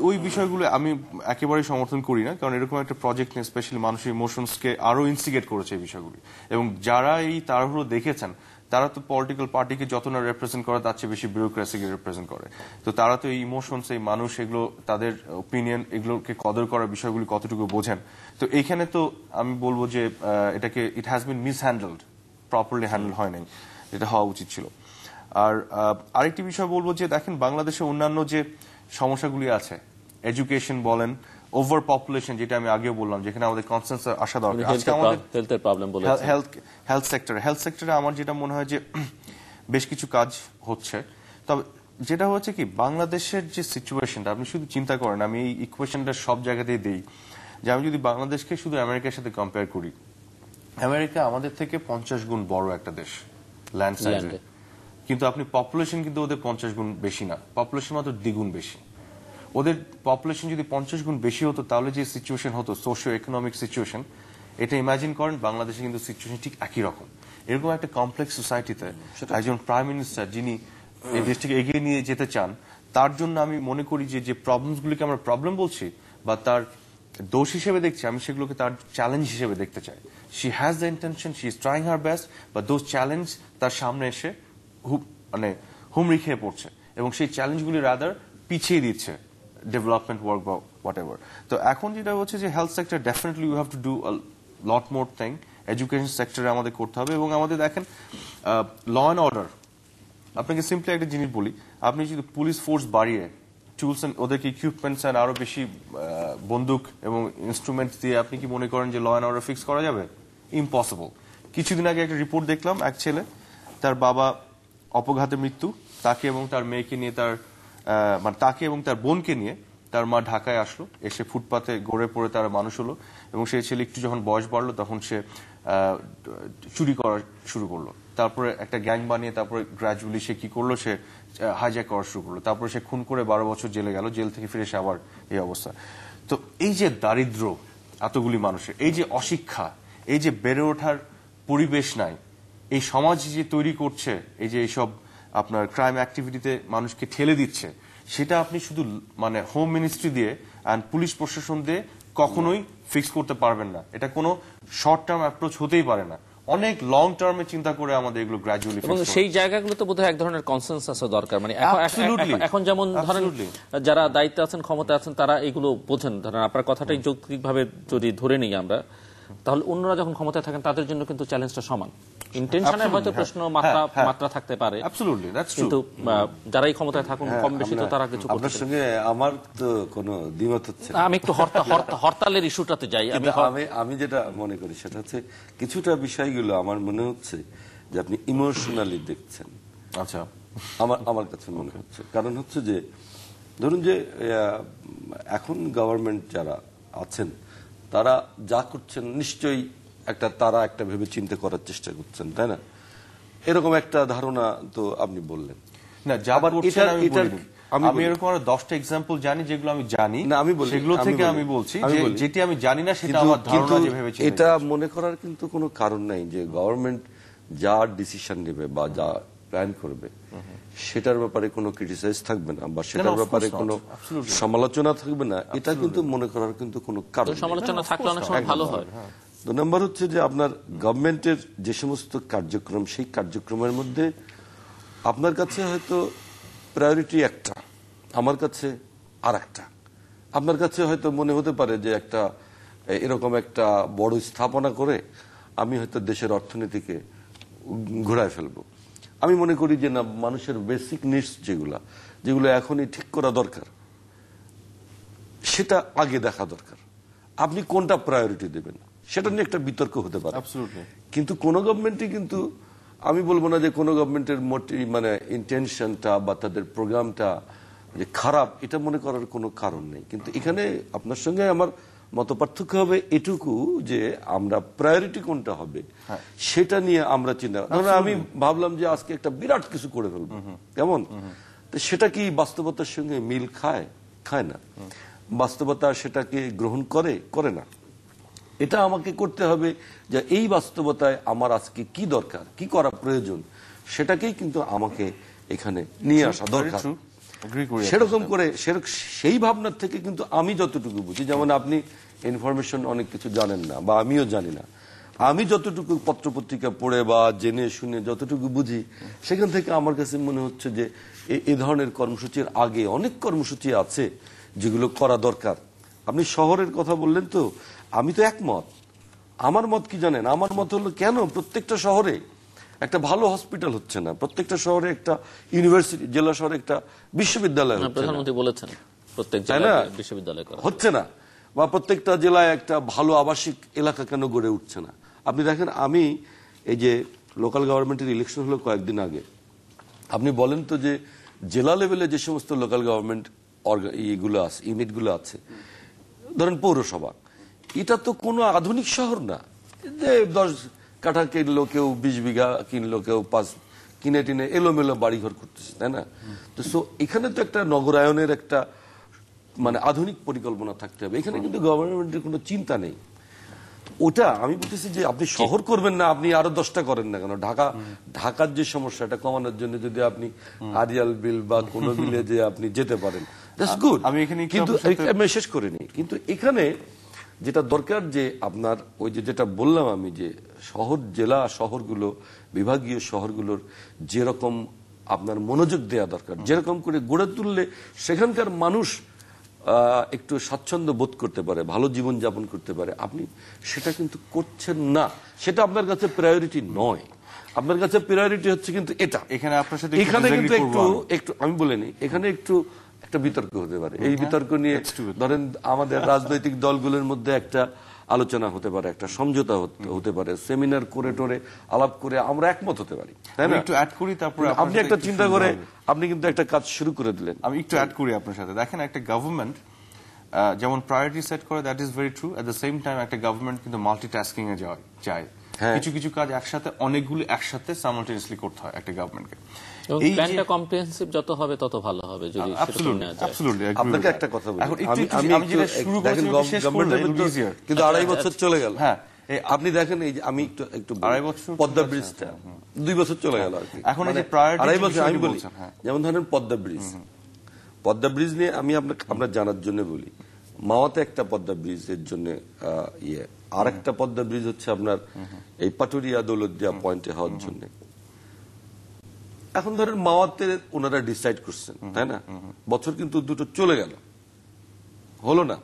ওই বিষয়গুলো আমি একেবারেই সমর্থন করি না, কারণ এরকম একটা প্রজেক্ট নিয়ে স্পেশালি মানুষের ইমোশনসকে আরো ইনস্টিগেট করেছে এই বিষয়গুলি। এবং যারা এই তাড়াহুড়ো দেখেছেন তারা তো পলিটিক্যাল পার্টিকে যত না রিপ্রেজেন্ট করে তার চেয়ে বেশি বিউরোক্রেসিকে রিপ্রেজেন্ট করে। তো তারা তো এই ইমোশনস, এই মানুষ, এগুলো তাদের ওপিনিয়ন, এগুলোকে কদর করার বিষয়গুলি কতটুকু বোঝেন। তো এইখানে তো আমি বলবো যে এটাকে it has been mishandled, properly handle হয় নাই, যেটা হওয়া উচিত ছিল। আর আরেকটি বিষয় বলবো যে দেখেন, বাংলাদেশে অন্যান্য যে সমস্যাগুলি আছে, এডুকেশন বলেন, ওভার পপুলেশন, যেটা আমি আগেও বললাম, যেখানে আমাদের কনসেন্সাস আসা দরকার। আজকে আমাদের হেলথ সেক্টরে আমার যেটা মনে হয় যে বেশ কিছু কাজ হচ্ছে। তবে যেটা হচ্ছে কি, বাংলাদেশের যে সিচুয়েশনটা, আপনি শুধু চিন্তা করেন, আমি এই ইকুয়েশনটা সব জায়গাতেই দিই, যে আমি যদি বাংলাদেশকে শুধু আমেরিকার সাথে কম্পেয়ার করি, আমেরিকা আমাদের থেকে 50 গুণ বড় একটা দেশ ল্যান্ড সাইজে, কিন্তু আপনি পপুলেশন কিন্তু ওদের 50 গুণ বেশি না, পপুলেশন মাত্র দ্বিগুণ বেশি। ওদের পপুলেশন যদি 50 গুণ বেশি হতো, তাহলে যে সিচুয়েশন হতো, সোশিও ইকোনমিক সিচুয়েশন, এটা ইমাজিন করেন বাংলাদেশে কিন্তু সিচুয়েশন ঠিক একই রকম। এরকম একটা কমপ্লেক্স সোসাইটিতে একজন প্রাইম মিনিস্টার যিনি এই দেশটিকে এগিয়ে নিয়ে যেতে চান, তার জন্য আমি মনে করি যে প্রবলেমসগুলিকে আমরা প্রবলেম বলছি বা তার দোষ হিসেবে দেখছি, আমি সেগুলোকে তার চ্যালেঞ্জ হিসেবে দেখতে চাই। She has the intention, she is trying her best, but those challenge তার সামনে এসে হুমড়ি খেয়ে পড়ছে, এবং সেই চ্যালেঞ্জগুলি রাদার পিছিয়ে দিচ্ছে ডেভেলপমেন্ট ওয়ার্ক বা হোয়াট এভার। তো এখন যেটা হচ্ছে যে health sector definitely you have to do lot more thing, education সেক্টরে আমাদের করতে হবে। এবং আমাদের দেখেন ল অ্যান্ড অর্ডার, আপনাকে সিম্পলি একটা জিনিস বলি, আপনি যদি পুলিশ ফোর্স বাড়িয়ে টুলস এন্ড ওদেরকে ইকুইপমেন্টস এন্ড আরো বেশি বন্দুক এবং ইনস্ট্রুমেন্টস দিয়ে আপনি কি মনে করেন যে ল অ্যান্ড অর্ডার ফিক্স করা যাবে? ইম্পসিবল। কিছুদিন আগে একটা রিপোর্ট দেখলাম, এক ছেলে, তার বাবা অপঘাতে মৃত্যু, তাকে এবং তার মেয়েকে নিয়ে মানে তাকে এবং তার বোনকে নিয়ে তার মা ঢাকায় আসলো, এসে ফুটপাতে গড়ে পড়ে তার মানুষ হলো, এবং সেই ছেলে একটু যখন বয়স বাড়লো তখন সে চুরি করা শুরু করলো। তারপরে একটা গ্যাং বানিয়ে তারপরে গ্র্যাজুয়ালি সে কি করলো, সে হাইজ্যাক করা শুরু করলো, তারপরে সে খুন করে 12 বছর জেলে গেল, জেল থেকে ফিরে এসে আবার এই অবস্থা। তো এই যে দারিদ্র এতগুলি মানুষের, এই যে অশিক্ষা, এই যে বেড়ে ওঠার পরিবেশ নাই, এই সমাজ যে তৈরি করছে, এই যে এইসব আপনার ক্রাইম অ্যাক্টিভিটিতে মানুষকে ঠেলে দিচ্ছে, সেটা আপনি শুধু মানে হোম মিনিস্ট্রি দিয়ে অ্যান্ড পুলিশ প্রশাসন দিয়ে কখনোই ফিক্স করতে পারবেন না। এটা কোনো শর্ট টার্ম অ্যাপ্রোচ হতেই পারে না, অনেক লং টার্মে চিন্তা করে আমাদের এগুলো গ্র্যাজুয়ালি। এবং সেই জায়গাগুলোতে বোধহয় এক ধরনের কনসেনসাসও দরকার। মানে এখন যেমন ধরেন যারা দায়িত্বে আছেন, ক্ষমতা আছেন, তারা এগুলো বোঝেন। ধরেন আপনার কথাটাই যৌক্তিকভাবে যদি ধরে নিই আমরা, তাহলে অন্যরা যখন ক্ষমতায় থাকেন তাদের জন্য কিন্তু চ্যালেঞ্জটা সমান। ইন্টেনশনের হয়তো প্রশ্ন মাত্রা থাকতে পারে, কিন্তু যারাই ক্ষমতায় থাকুন কম বেশি তো তারা কিছু। আপনার সঙ্গে আমার তো কোনো দ্বিমত হচ্ছে না। আমি একটু হরতালের ইস্যুটাতে যাই। আমি যেটা মনে করি সেটা হচ্ছে কিছুটা বিষয়গুলো আমার মনে হচ্ছে যে আপনি ইমোশনালি দেখছেন। আচ্ছা, আমার কাছে মনে হচ্ছে, কারণ হচ্ছে যে ধরুন যে এখন গভর্নমেন্ট যারা আছেন তারা যা করছেন নিশ্চয়ই তারা একটা ভেবে চিন্তা করার চেষ্টা করছেন, তাই না? এরকম একটা ধারণা তো আপনি বললেন না। আমি এরকম আরো 10টা এক্সাম্পল জানি যেগুলো আমি জানি না, আমি সেগুলো থেকে আমি বলছি যেটি আমি জানি না সেটা আমার ধারণা যে ভেবে চিন্তা। এটা মনে করার কিন্তু কোনো কারণ নাই যে গভর্নমেন্ট যা ডিসিশন নেবে বা যা প্ল্যান করবে সেটার ব্যাপারে কোনো ক্রিটিসাইজ থাকবে না বা সেটার ব্যাপারে কোনো সমালোচনা থাকবে না, এটা কিন্তু মনে করার কিন্তু কোনো কারণ। সমালোচনা থাকলে অনেক সময় ভালো হয়। 2 নম্বর হচ্ছে যে আপনার গভর্নমেন্টের যে সমস্ত কার্যক্রম, সেই কার্যক্রমের মধ্যে আপনার কাছে হয়তো প্রায়োরিটি একটা, আমার কাছে আর একটা। আপনার কাছে হয়তো মনে হতে পারে যে একটা এরকম একটা বড় স্থাপনা করে আমি হয়তো দেশের অর্থনীতিকে ঘোরায় ফেলবো। আমি মনে করি যে না, মানুষের বেসিক নিডস যেগুলো এখনই ঠিক করা দরকার, সেটা আগে দেখা দরকার। আপনি কোনটা প্রায়োরিটি দেবেন সেটা নিয়ে একটা বিতর্ক হতে পারে, কিন্তু কোন গভর্নমেন্টই কিন্তু, আমি বলবো না যে কোন গভর্নমেন্টের মানে ইন্টেনশনটা বা তাদের প্রোগ্রামটা যে খারাপ, এটা মনে করার কোনো কারণ নেই। কিন্তু এখানে আপনার সঙ্গে আমার মত পার্থক্য হবে এটুকু যে আমরা প্রায়োরিটি কোনটা হবে সেটা নিয়ে আমরা চিন্তা। আমি ভাবলাম যে আজকে একটা বিরাট কিছু করে ফেলবো, কেমন, তো সেটা কি বাস্তবতার সঙ্গে মিল খায় না। বাস্তবতা সেটাকে গ্রহণ করে না। এটা আমাকে করতে হবে যে এই বাস্তবতায় আমার আজকে কি দরকার, কি করা প্রয়োজন, সেটাকেই কিন্তু আমাকে এখানে নিয়ে আসা দরকার। সেরকম করে সেই ভাবনার থেকে কিন্তু আমি যতটুকু বুঝি, যেমন আপনি ইনফরমেশন অনেক কিছু জানেন না বা আমিও জানি না, আমি যতটুকু পত্রপত্রিকা পড়ে বা জেনে শুনে যতটুকু বুঝি, সেখান থেকে আমার কাছে মনে হচ্ছে যে এই ধরনের কর্মসূচির আগে অনেক কর্মসূচি আছে যেগুলো করা দরকার। আপনি শহরের কথা বললেন, তো আমি তো একমত। আমার মত কি জানেন? আমার মত হলো, কেন প্রত্যেকটা শহরে একটা ভালো হসপিটাল হচ্ছে না, প্রত্যেকটা শহরে একটা ইউনিভার্সিটি, জেলা শহরে একটা বিশ্ববিদ্যালয় প্রধানমন্ত্রী বলেছেন প্রত্যেক জেলায় বিশ্ববিদ্যালয় হচ্ছে না, বা প্রত্যেকটা জেলায় একটা ভালো আবাসিক এলাকা কেন গড়ে উঠছে না। আপনি দেখেন, আমি এই যে লোকাল গভর্নমেন্টের ইলেকশন হলো কয়েকদিন আগে, আপনি বলেন তো যে জেলা লেভেলে যে সমস্ত লোকাল গভর্নমেন্ট ইউনিটগুলো আছে, ধরেন পৌরসভা, এটা তো কোনো আধুনিক শহর না যে 10 কাঠা কিনলো কেউ, 20 বিঘা কিনলো কেউ, 5 কিনে টিনে এলোমেলো বাড়িঘর করতেছে, তাই না? তো এখানে তো একটা নগরায়নের একটা মানে আধুনিক পরিকল্পনা থাকতে হবে। এখানে কিন্তু গভর্নমেন্টের কোনো চিন্তা নেই। ওটা আমি বলতেছি যে আপনি শহর করবেন না, আপনি আরো 10টা করেন না কেন। ঢাকার যে সমস্যাটা কমানোর জন্য যদি আপনি আরিয়াল বিল বা কোন বিলে যে আপনি যেতে পারেন, দ্যাটস গুড। কিন্তু আমি শেষ করিনি। কিন্তু এখানে যেটা দরকার যে আপনার ওই যেটা বললাম আমি, যে জেলা শহরগুলো, বিভাগীয় শহরগুলোর যেরকম আপনার মনোযোগ দেওয়া দরকার, যেরকম করে গড়ে তুললে সেখানকার মানুষ একটু স্বাচ্ছন্দ্য বোধ করতে পারে, ভালো জীবন যাপন করতে পারে, আপনি সেটা কিন্তু করছেন না। সেটা আপনার কাছে প্রায়োরিটি নয়। আপনার কাছে প্রায়োরিটি হচ্ছে কিন্তু এটা। এখানে কিন্তু একটু আমি বলিনি, এখানে একটু একটা বিতর্ক হতে পারে। এই বিতর্ক নিয়ে ধরেন আমাদের রাজনৈতিক দলগুলোর মধ্যে একটা আলোচনা হতে পারে, একটা সমঝোতা হতে পারে, সেমিনার করে টোরে আলাপ করে আমরা একমত হতে পারি, তাই না? একটু অ্যাড করি, তারপরে আপনি একটা চিন্তা করে আপনি কিন্তু একটা কাজ শুরু করে দিলেন। আমি একটু অ্যাড করি আপনার সাথে। দেখেন, একটা গভর্নমেন্ট যেমন প্রায়োরিটি সেট করে, that is very true. At the same time একটা গভর্নমেন্ট কিন্তু মাল্টিটাস্কিং এ যায়। কিছু কাজ অনেকগুলি একসাথে সাইমালটেনিয়াসলি করতে হয় একটা গভর্নমেন্টকে। এই প্ল্যানটা কম্প্রিহেনসিভ যত হবে তত ভালো হবে যদি সেরকম নেওয়া যায়। আপনাকে একটা কথা বলি, আমি যেটা শুরু করেছি কিন্তু 2.5 বছর চলে গেল। হ্যাঁ, আপনি দেখেন, এই যে আমি একটু 2.5 বছর পদ্মা ব্রিজটা 2 বছর চলে গেল আর কি। এখন এই যে প্রায়োরিটি 2.5 বছর আমি বলি, যেমন ধরেন পদ্মা ব্রিজ নিয়ে আমি আপনার জানার জন্য বলি, মাওয়াতে একটা পদ্মা ব্রিজের জন্য আর একটা পদ্মা ব্রিজ হচ্ছে আপনার এই পাটুরিয়া দৌলতদিয়া পয়েন্টে হওয়ার জন্য। এখন ধরেন মাওয়াতে ওনারা ডিসাইড করছেন, তাই না? বছর কিন্তু 2টো চলে গেল, হলো না।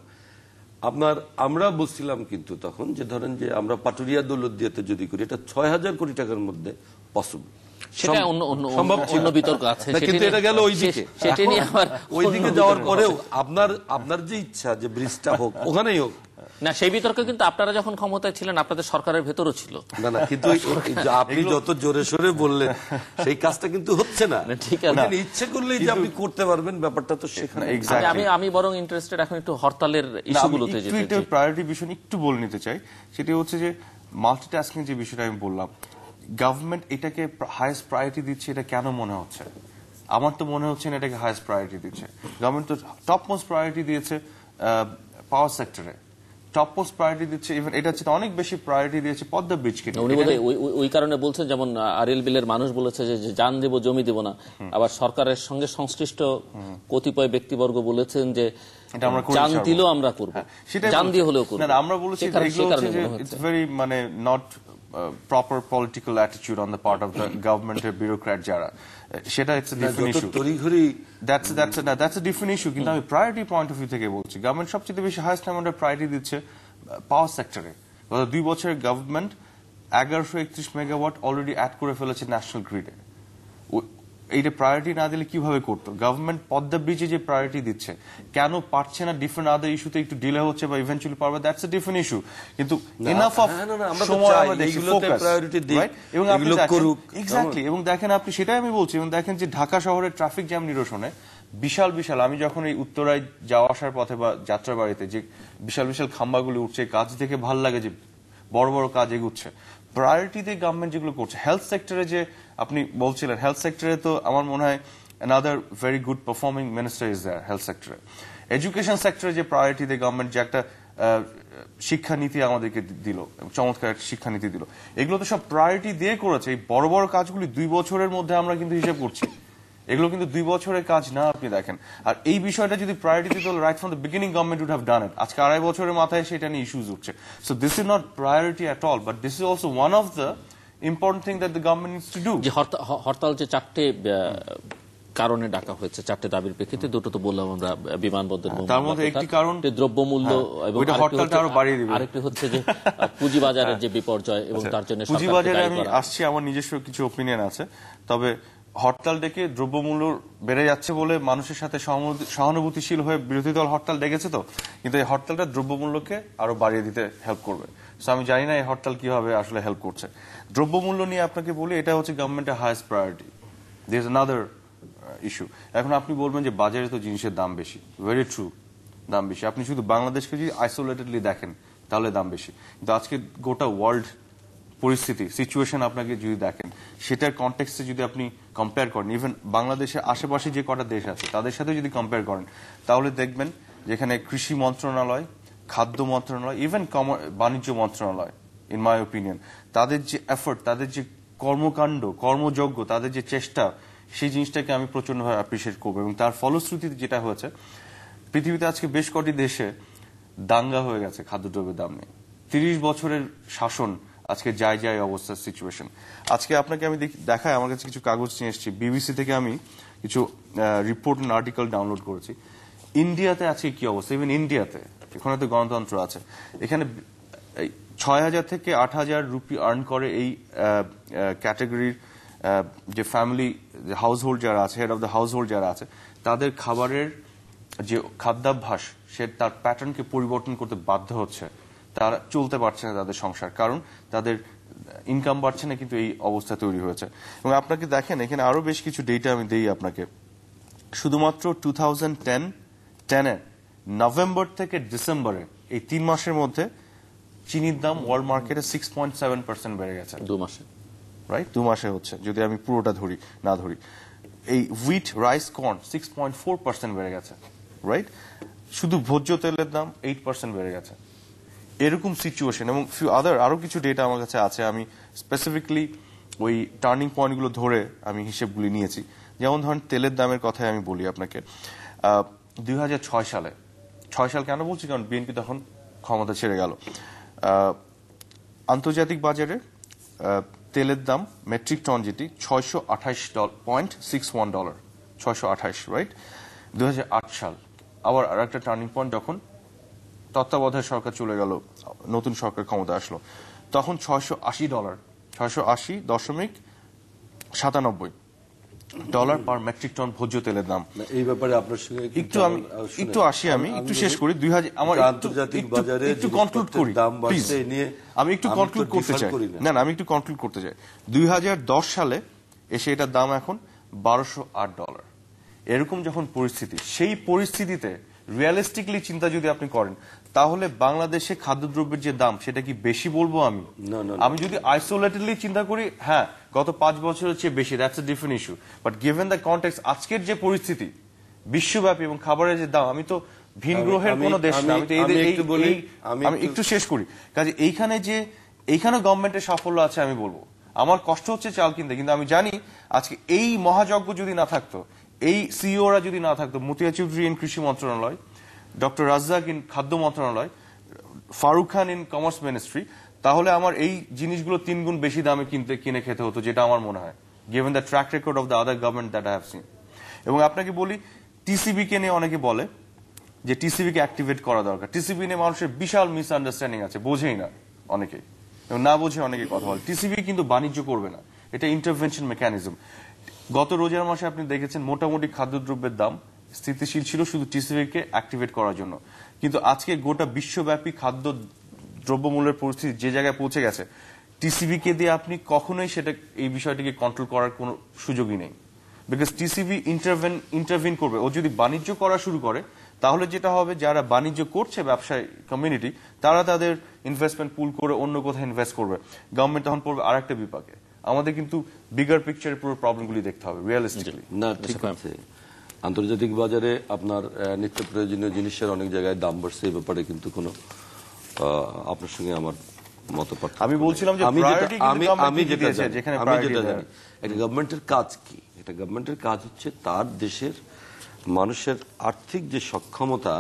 আমরা বলছিলাম কিন্তু তখন যে ধরেন যে আমরা পাটুরিয়া দৌলতদিয়াতে যদি করি, এটা 6,000 কোটি টাকার মধ্যে পসিবল। সেটা অন্য বিতর্ক আছে, কিন্তু এটা গেল ওইদিকে। ওইদিকে যাওয়ার পরেও আপনার যে ইচ্ছা যে ব্রিজটা হোক, ওখানেই হোক না, সেই বিতর্ক কিন্তু আপনারা যখন ক্ষমতায় ছিলেন আপনাদের সরকারের ভেতরও ছিল। না, কিন্তু আপনি যত জোরে সোরে বললেন সেই কাজটা কিন্তু হচ্ছে না। ঠিক আছে, ইচ্ছে করলেই যে আপনি করতে পারবেন, ব্যাপারটা তো সেখানে। আমি বরং ইন্টারেস্টেড এখন একটু হরতালের ইস্যুগুলোতে যেতে চাই। প্রায়োরিটি বিষয় একটু বলে নিতে চাই। সেটা হচ্ছে যে মাল্টিটাস্কিং যে বিষয়টা আমি বললাম, গভর্নমেন্ট এটাকে হাইয়েস্ট প্রায়োরিটি দিচ্ছে, এটা কেন মনে হচ্ছে? আমার তো মনে হচ্ছে না এটাকে হাইয়েস্ট প্রায়োরিটি দিচ্ছে। গভর্নমেন্ট তো টপ মোস্ট প্রায়োরিটি দিয়েছে পাওয়ার সেক্টরে, টপ মোস্ট প্রায়োরিটি দিচ্ছে, ইভেন এটা হচ্ছে অনেক বেশি প্রায়োরিটি দিয়েছে পদ্মা ব্রিজকে। উনি বোধহয় ওই কারণে বলছেন, যেমন আরিয়াল বিলের মানুষ বলেছে যে জান দেব জমি দেব না, আবার সরকারের সঙ্গে সংশ্লিষ্ট কতিপয় ব্যক্তিবর্গ বলেছেন যে জান দিলেও আমরা করব, জান দিয়ে হলেও করব। আমরা বলেছি ইটস ভেরি মানে not proper political attitude on the part of the government or bureaucrat যারা, সেটা it's a different issue. That's a different issue. কিন্তু আমি priority point of view থেকে বলছি, গভর্নমেন্ট সবচেয়ে বেশি হাইয়েস্ট অ্যামাউন্টের প্রায়োরিটি দিচ্ছে পাওয়ার সেক্টরে গত 2 বছরে গভর্নমেন্ট 1131 মেগাওয়াট অলরেডি অ্যাড করে ফেলেছে ন্যাশনাল গ্রিডে। এইটা প্রায়োরিটি না দিলে কিভাবে করতো? গভর্নমেন্ট পদ্মা ব্রিজে যে প্রায়োরিটি দিচ্ছে, কেন পারছে না ডিফারেন্ট আদার ইস্যুতে একটু ডিলে হচ্ছে বা ইভেন্চুয়ালি পারবে, দ্যাটস এ ডিফারেন্ট ইস্যু। কিন্তু এনাফ অফ সময় আমরা দেখি ফোকাস, রাইট? এবং আপনি এক্স্যাক্টলি, এবং দেখেন আপনি, সেটাই আমি বলছি, এবং দেখেন যে ঢাকা শহরের ট্রাফিক জ্যাম নিরসনে বিশাল বিশাল, আমি যখন এই উত্তরায় যাওয়া আসার পথে বা যাত্রাবাড়িতে যে বিশাল বিশাল খাম্বাগুলি উঠছে, কাজ দেখে ভালো লাগে যে বড় বড় কাজ এগুচ্ছে। প্রায়োরিটি দিয়ে গভর্নমেন্ট যেগুলো করছে, হেলথ সেক্টরে যে আপনি বলছিলেন, হেলথ সেক্টরে তো আমার মনে হয় another very good performing minister is there health সেক্টরে। এডুকেশন সেক্টরে যে প্রায়োরিটি দিয়ে গভর্নমেন্ট যে একটা শিক্ষানীতি আমাদেরকে দিল, চমৎকার একটা শিক্ষানীতি দিল, এগুলো তো সব প্রায়োরিটি দিয়ে করেছে। এই বড় বড় কাজগুলি 2 বছরের মধ্যে আমরা কিন্তু হিসেব করছি, এগুলো কিন্তু 2 বছরের কাজ না। আপনি দেখেন, আর এই বিষয়টা যদি প্রায়োরিটি দিত, right from the beginning government would have done it. আজকে 2.5 বছরের মাথায় সেটা নিয়ে ইস্যুজ উঠছে। So this is not priority at all, but this is also one of the important thing that the government needs to do. যে হরতাল যে 4টে কারণে ডাকা হয়েছে, 4টে দাবির প্রেক্ষিতে, দুটো তো বললাম আমরা, বিমানবন্দর, তার মধ্যে একটি কারণ দ্রব্যমূল্য, এবং আরেকটি হচ্ছে যে পুঁজিবাজারের যে বিপর্যয়, এবং তার জন্য পুঁজিবাজারে আমি আসছি, আমার নিজস্ব কিছু ওপিনিয়ন আছে। তবে হরতাল ডেকে দ্রব্যমূল্য বেড়ে যাচ্ছে বলে মানুষের সাথে সহানুভূতিশীল হয়ে বিরোধী দল হরতাল ডেকেছে তো, কিন্তু এই হরতালটা দ্রব্যমূল্যকে আরো বাড়িয়ে দিতে হেল্প করবে। সো আমি জানি না এই হরতাল কিভাবে আসলে হেল্প করছে। দ্রব্যমূল্য নিয়ে আপনাকে বলি, এটা হচ্ছে গভর্নমেন্টের highest priority. There is another issue. এখন আপনি বলবেন যে বাজারে তো জিনিসের দাম বেশি, ভেরি ট্রু, দাম বেশি। আপনি শুধু বাংলাদেশকে যদি আইসোলেটেডলি দেখেন তাহলে দাম বেশি, কিন্তু আজকে গোটা ওয়ার্ল্ড পরিস্থিতি, সিচুয়েশন আপনাকে যদি দেখেন, সেটার কনটেক্সটে যদি আপনি কম্পেয়ার করেন, ইভেন বাংলাদেশের আশেপাশে যে কটা দেশ আছে তাদের সাথে যদি কম্পেয়ার করেন, তাহলে দেখবেন যেখানে কৃষি মন্ত্রণালয়, খাদ্য মন্ত্রণালয়, ইভেন বাণিজ্য মন্ত্রণালয়, ইন মাই ওপিনিয়ন, তাদের যে এফোর্ট, তাদের যে কর্মকাণ্ড, কর্মযজ্ঞ, তাদের যে চেষ্টা, সেই জিনিসটাকে আমি প্রচন্ডভাবে অ্যাপ্রিসিয়েট করবো। এবং তার ফলশ্রুতিতে যেটা হয়েছে, পৃথিবীতে আজকে বেশ কটি দেশে দাঙ্গা হয়ে গেছে খাদ্যদ্রব্যের দাম নিয়ে। 30 বছরের শাসন আজকে যায় যায় অবস্থার সিচুয়েশন। আজকে আপনাকে আমি দেখাই, আমার কাছে কিছু কাগজ নিয়ে এসেছি, বিবিসি থেকে আমি কিছু রিপোর্ট এন্ড আর্টিকেল ডাউনলোড করেছি। ইন্ডিয়াতে আজকে কি অবস্থা, ইভেন ইন্ডিয়াতে, এখানে তো গণতন্ত্র আছে, এখানে 6,000 থেকে 8,000 রুপি আর্ন করে এই ক্যাটাগরির যে ফ্যামিলি, হাউস হোল্ড যারা আছে, head of the house hold যারা আছে, তাদের খাবারের যে খাদ্যাভ্যাস, সে তার প্যাটার্নকে পরিবর্তন করতে বাধ্য হচ্ছে। তারা চলতে পারছে না তাদের সংসার, কারণ তাদের ইনকাম বাড়ছে না, কিন্তু এই অবস্থা তৈরি হয়েছে। এবং আপনাকে দেখেন, এখানে আরো বেশ কিছু ডেটা আমি দেই আপনাকে। শুধুমাত্র 2010 নভেম্বর থেকে ডিসেম্বরে, এই 3 মাসের মধ্যে চিনির দাম ওয়ার্ল্ড মার্কেটে 6.7% বেড়ে গেছে। 2 মাসে, রাইট? 2 মাসে হচ্ছে, যদি আমি পুরোটা না ধরি। এই হুইট, রাইস, কর্ন 6.4% বেড়ে গেছে, রাইট? শুধু ভোজ্য তেলের দাম 8% বেড়ে গেছে। এরকম সিচুয়েশন, এবং আরো কিছু ডেটা আমার কাছে আছে, আমি স্পেসিফিকলি ওই টার্নিং পয়েন্টগুলো ধরে আমি হিসেবগুলি নিয়েছি। যেমন ধরেন তেলের দামের কথাই আমি বলি আপনাকে। 2006 সালে, 6 সাল কেন বলছি, কারণ বিএনপি তখন ক্ষমতা ছেড়ে গেল। আন্তর্জাতিক বাজারে তেলের দাম মেট্রিক টন যেটি $628.61, 628, রাইট? 2008 সাল আবার আর একটা টার্নিং পয়েন্ট, যখন তত্ত্বাবধায়ক সরকার চলে গেল, নতুন সরকার ক্ষমতা আসলো, তখন $680, $680.97 পার মেট্রিক টন ভোজ্য তেলের দাম। এই ব্যাপারে আপনার সঙ্গে একটু আসি, আমি একটু শেষ করি। 2000 আমার আন্তর্জাতিক বাজারে একটু কনক্লুড করি, দাম বাড়ছে নিয়ে আমি একটু কনক্লুড করতে চাই। না, আমি একটু কনক্লুড করতে চাই। 2010 সালে এসে এটার দাম এখন $1208। এরকম যখন পরিস্থিতি, সেই পরিস্থিতিতে রিয়ালিস্টিকলি চিন্তা যদি আপনি করেন, তাহলে বাংলাদেশে খাদ্যদ্রব্যের যে দাম, সেটা কি বেশি বলবো আমি? আমি যদি আইসোলেটেডলি চিন্তা করি, হ্যাঁ, গত 5 বছরের চেয়ে বেশি, that's a different issue. But given the context, আজকের যে পরিস্থিতি বিশ্বব্যাপী, এবং খাবারের যে দাম, আমি তো ভিন গ্রহের কোন দেশ না, আমি একটু শেষ করি। কাজে এইখানে গভর্নমেন্টের সাফল্য আছে আমি বলবো। আমার কষ্ট হচ্ছে চাল কিনতে, কিন্তু আমি জানি আজকে এই মহাযজ্ঞ যদি না থাকতো, এই সিইওরা যদি না থাকতো, মতিয়া চৌধুরী ইন কৃষি মন্ত্রণালয়, ডক্টর রাজ্জাক ইন খাদ্য মন্ত্রণালয়, Faruk Khan in commerce ministry, তাহলে আমার এই জিনিসগুলো 3 গুণ বেশি দামে কিনে খেতে হতো, যেটা আমার মনে হয়, given the track record of the other government that I have seen. এবং আপনাকে বলি, টিসিবি কে নিয়ে অনেকে বলে, যে টিসিবি কে অ্যাক্টিভেট করা দরকার। টিসিবি নিয়ে মানুষের বিশাল মিসআন্ডারস্ট্যান্ডিং আছে, বোঝেই না অনেকে, এবং না বুঝে অনেকে কথা বলে। টিসিবি কিন্তু বাণিজ্য করবে না, এটা ইন্টারভেনশন মেকানিজম। গত রোজার মাসে আপনি দেখেছেন মোটামুটি খাদ্যদ্রব্যের দাম স্থিতিশীল ছিল শুধু টিসিবি কে অ্যাক্টিভেট করার জন্য, কিন্তু আজকে গোটা বিশ্বব্যাপী খাদ্য দ্রব্যমূল্যের পরিস্থিতি যে জায়গায় পৌঁছে গেছে, টিসিবি কে দিয়ে আপনি কখনোই সেটা এই বিষয়টিকে কন্ট্রোল করার কোনো সুযোগই নেই। বিকজ টিসিবি ইন্টারভিন করবে। ও যদি বাণিজ্য করা শুরু করে তাহলে যেটা হবে, যারা বাণিজ্য করছে ব্যবসায়ী কমিউনিটি, তারা তাদের ইনভেস্টমেন্ট পুল করে অন্য কোথাও ইনভেস্ট করবে, গভর্নমেন্ট তখন পড়বে আরেকটা বিপাকে। আমাদের কিন্তু বিগার পিকচারের পুরো প্রবলেমগুলি দেখতে হবে রিয়েলিস্টিকলি। না, ঠিক আছে। আন্তর্জাতিক বাজারে আপনার নিত্য প্রয়োজনীয় জিনিসের অনেক জায়গায় দাম বাড়ছে, এই ব্যাপারে কিন্তু কোনো আপনার সঙ্গে আমার মত পার্থক্য। আমি বলছিলাম যে আমি যেটা জানি, একটা গভর্নমেন্টের কাজ কি, এটা গভর্নমেন্টের কাজ হচ্ছে তার দেশের মানুষের আর্থিক যে সক্ষমতা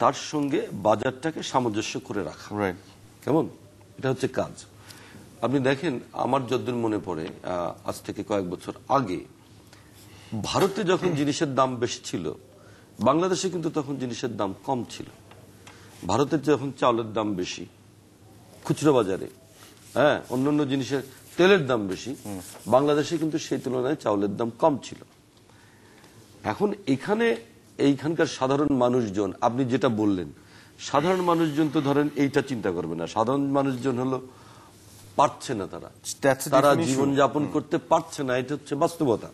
তার সঙ্গে বাজারটাকে সামঞ্জস্য করে রাখা, কেমন, এটা হচ্ছে কাজ। আপনি দেখেন, আমার যতদূর মনে পড়ে আজ থেকে কয়েক বছর আগে ভারতে যখন জিনিসের দাম বেশি ছিল, বাংলাদেশে কিন্তু তখন জিনিসের দাম কম ছিল। ভারতের যখন চাউলের দাম বেশি খুচরো বাজারে, হ্যাঁ, অন্যান্য জিনিসের তেলের দাম বেশি, বাংলাদেশে কিন্তু সেই তুলনায় চাউলের দাম কম ছিল। এখন এইখানকার সাধারণ মানুষজন, আপনি যেটা বললেন, সাধারণ মানুষজন তো ধরেন এইটা চিন্তা করবে না। সাধারণ মানুষজন হলো পারছে না, তারা জীবনযাপন করতে পারছে না, এটা হচ্ছে বাস্তবতা।